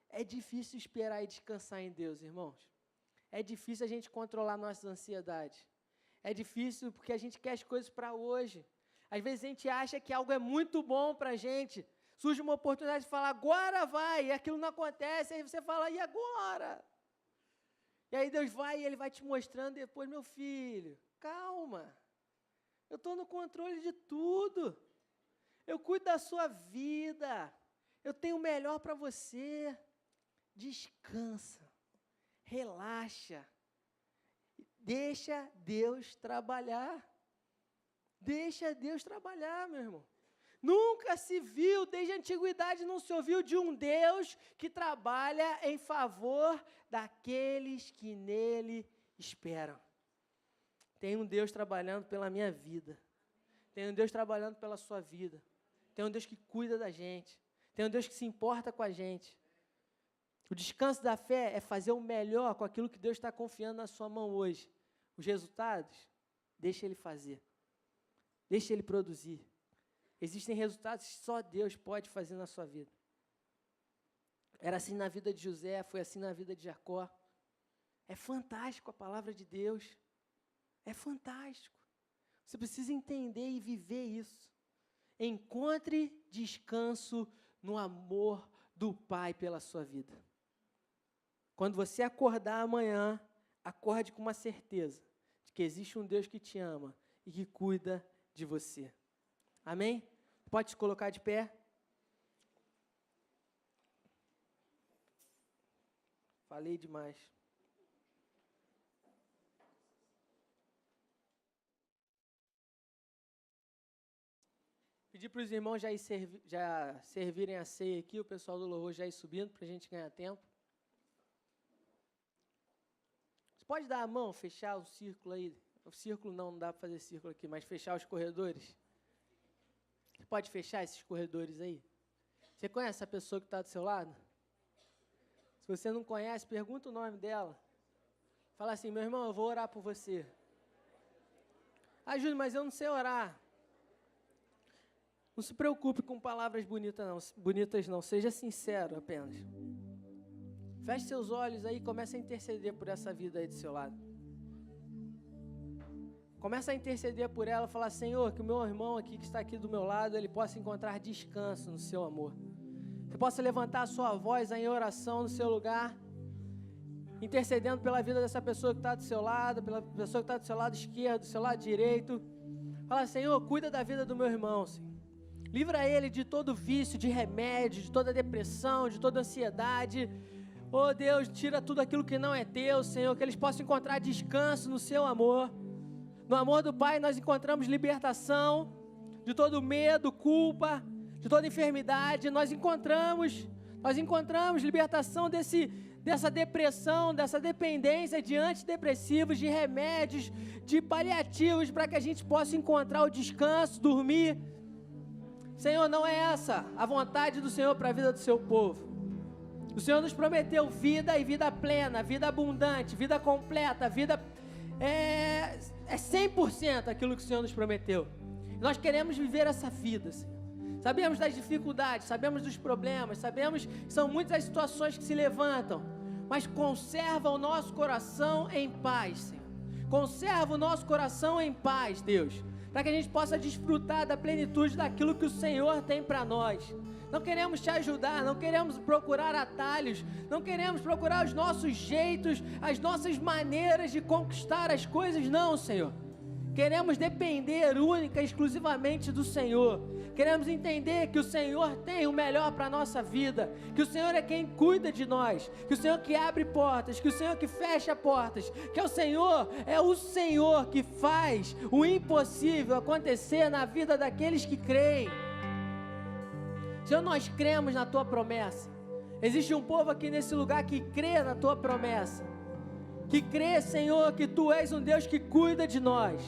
É difícil esperar e descansar em Deus, irmãos. É difícil a gente controlar nossas ansiedades. É difícil porque a gente quer as coisas para hoje. Às vezes a gente acha que algo é muito bom para a gente. Surge uma oportunidade de falar, agora vai, e aquilo não acontece, aí você fala, e agora? E aí Deus vai e Ele vai te mostrando depois, meu filho, calma, eu estou no controle de tudo, eu cuido da sua vida, eu tenho o melhor para você, descansa, relaxa, deixa Deus trabalhar, meu irmão. Nunca se viu, desde a antiguidade não se ouviu de um Deus que trabalha em favor daqueles que nele esperam. Tem um Deus trabalhando pela minha vida. Tem um Deus trabalhando pela sua vida. Tem um Deus que cuida da gente. Tem um Deus que se importa com a gente. O descanso da fé é fazer o melhor com aquilo que Deus está confiando na sua mão hoje. Os resultados, deixa Ele fazer. Deixa Ele produzir. Existem resultados que só Deus pode fazer na sua vida. Era assim na vida de José, foi assim na vida de Jacó. É fantástico a palavra de Deus. É fantástico. Você precisa entender e viver isso. Encontre descanso no amor do Pai pela sua vida. Quando você acordar amanhã, acorde com uma certeza de que existe um Deus que te ama e que cuida de você. Amém? Pode se colocar de pé. Falei demais. Pedir para os irmãos já servirem a ceia aqui, o pessoal do louvor já ir subindo para a gente ganhar tempo. Você pode dar a mão, fechar o círculo aí? O círculo não dá para fazer círculo aqui, mas fechar os corredores. Você pode fechar esses corredores aí? Você conhece a pessoa que está do seu lado? Se você não conhece, pergunta o nome dela. Fala assim, meu irmão, eu vou orar por você. Ah, Júnior, mas eu não sei orar. Não se preocupe com palavras bonitas não. Seja sincero apenas. Feche seus olhos aí e comece a interceder por essa vida aí do seu lado. Começa a interceder por ela, falar, Senhor, que o meu irmão aqui, que está aqui do meu lado, ele possa encontrar descanso no seu amor. Você possa levantar a sua voz aí em oração no seu lugar, intercedendo pela vida dessa pessoa que está do seu lado, pela pessoa que está do seu lado esquerdo, do seu lado direito. Fala, Senhor, cuida da vida do meu irmão, Senhor. Livra ele de todo vício, de remédio, de toda depressão, de toda ansiedade. Oh Deus, tira tudo aquilo que não é teu, Senhor, que eles possam encontrar descanso no seu amor. No amor do Pai nós encontramos libertação de todo medo, culpa, de toda enfermidade. Nós encontramos libertação dessa depressão, dessa dependência de antidepressivos, de remédios, de paliativos, para que a gente possa encontrar o descanso, dormir. Senhor, não é essa a vontade do Senhor para a vida do seu povo. O Senhor nos prometeu vida e vida plena, vida abundante, vida completa, vida... É 100% aquilo que o Senhor nos prometeu. Nós queremos viver essa vida, Senhor. Sabemos das dificuldades, sabemos dos problemas, sabemos que são muitas as situações que se levantam, mas conserva o nosso coração em paz, Senhor. Conserva o nosso coração em paz, Deus, para que a gente possa desfrutar da plenitude daquilo que o Senhor tem para nós. Não queremos te ajudar, não queremos procurar atalhos, não queremos procurar os nossos jeitos, as nossas maneiras de conquistar as coisas, não, Senhor. Queremos depender única e exclusivamente do Senhor. Queremos entender que o Senhor tem o melhor para a nossa vida, que o Senhor é quem cuida de nós, que o Senhor que abre portas, que o Senhor que fecha portas, que o Senhor que faz o impossível acontecer na vida daqueles que creem. Senhor, nós cremos na Tua promessa. Existe um povo aqui nesse lugar que crê na Tua promessa, que crê, Senhor, que Tu és um Deus que cuida de nós.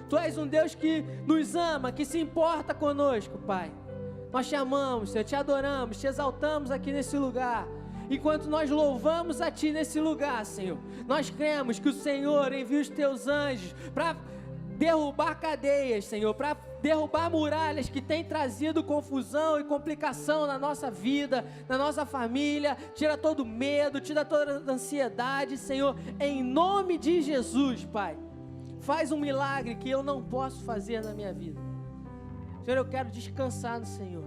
Tu és um Deus que nos ama, que se importa conosco, Pai. Nós te amamos, Senhor, te adoramos, te exaltamos aqui nesse lugar. Enquanto nós louvamos a Ti nesse lugar, Senhor, nós cremos que o Senhor envia os Teus anjos para derrubar cadeias, Senhor, para derrubar muralhas que têm trazido confusão e complicação na nossa vida, na nossa família. Tira todo medo, tira toda ansiedade, Senhor, em nome de Jesus, Pai. Faz um milagre que eu não posso fazer na minha vida. Senhor, eu quero descansar no Senhor.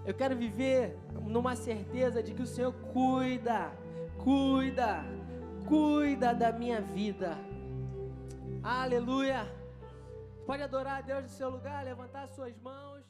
Eu quero viver numa certeza de que o Senhor cuida da minha vida. Aleluia. Pode adorar a Deus no seu lugar, levantar suas mãos.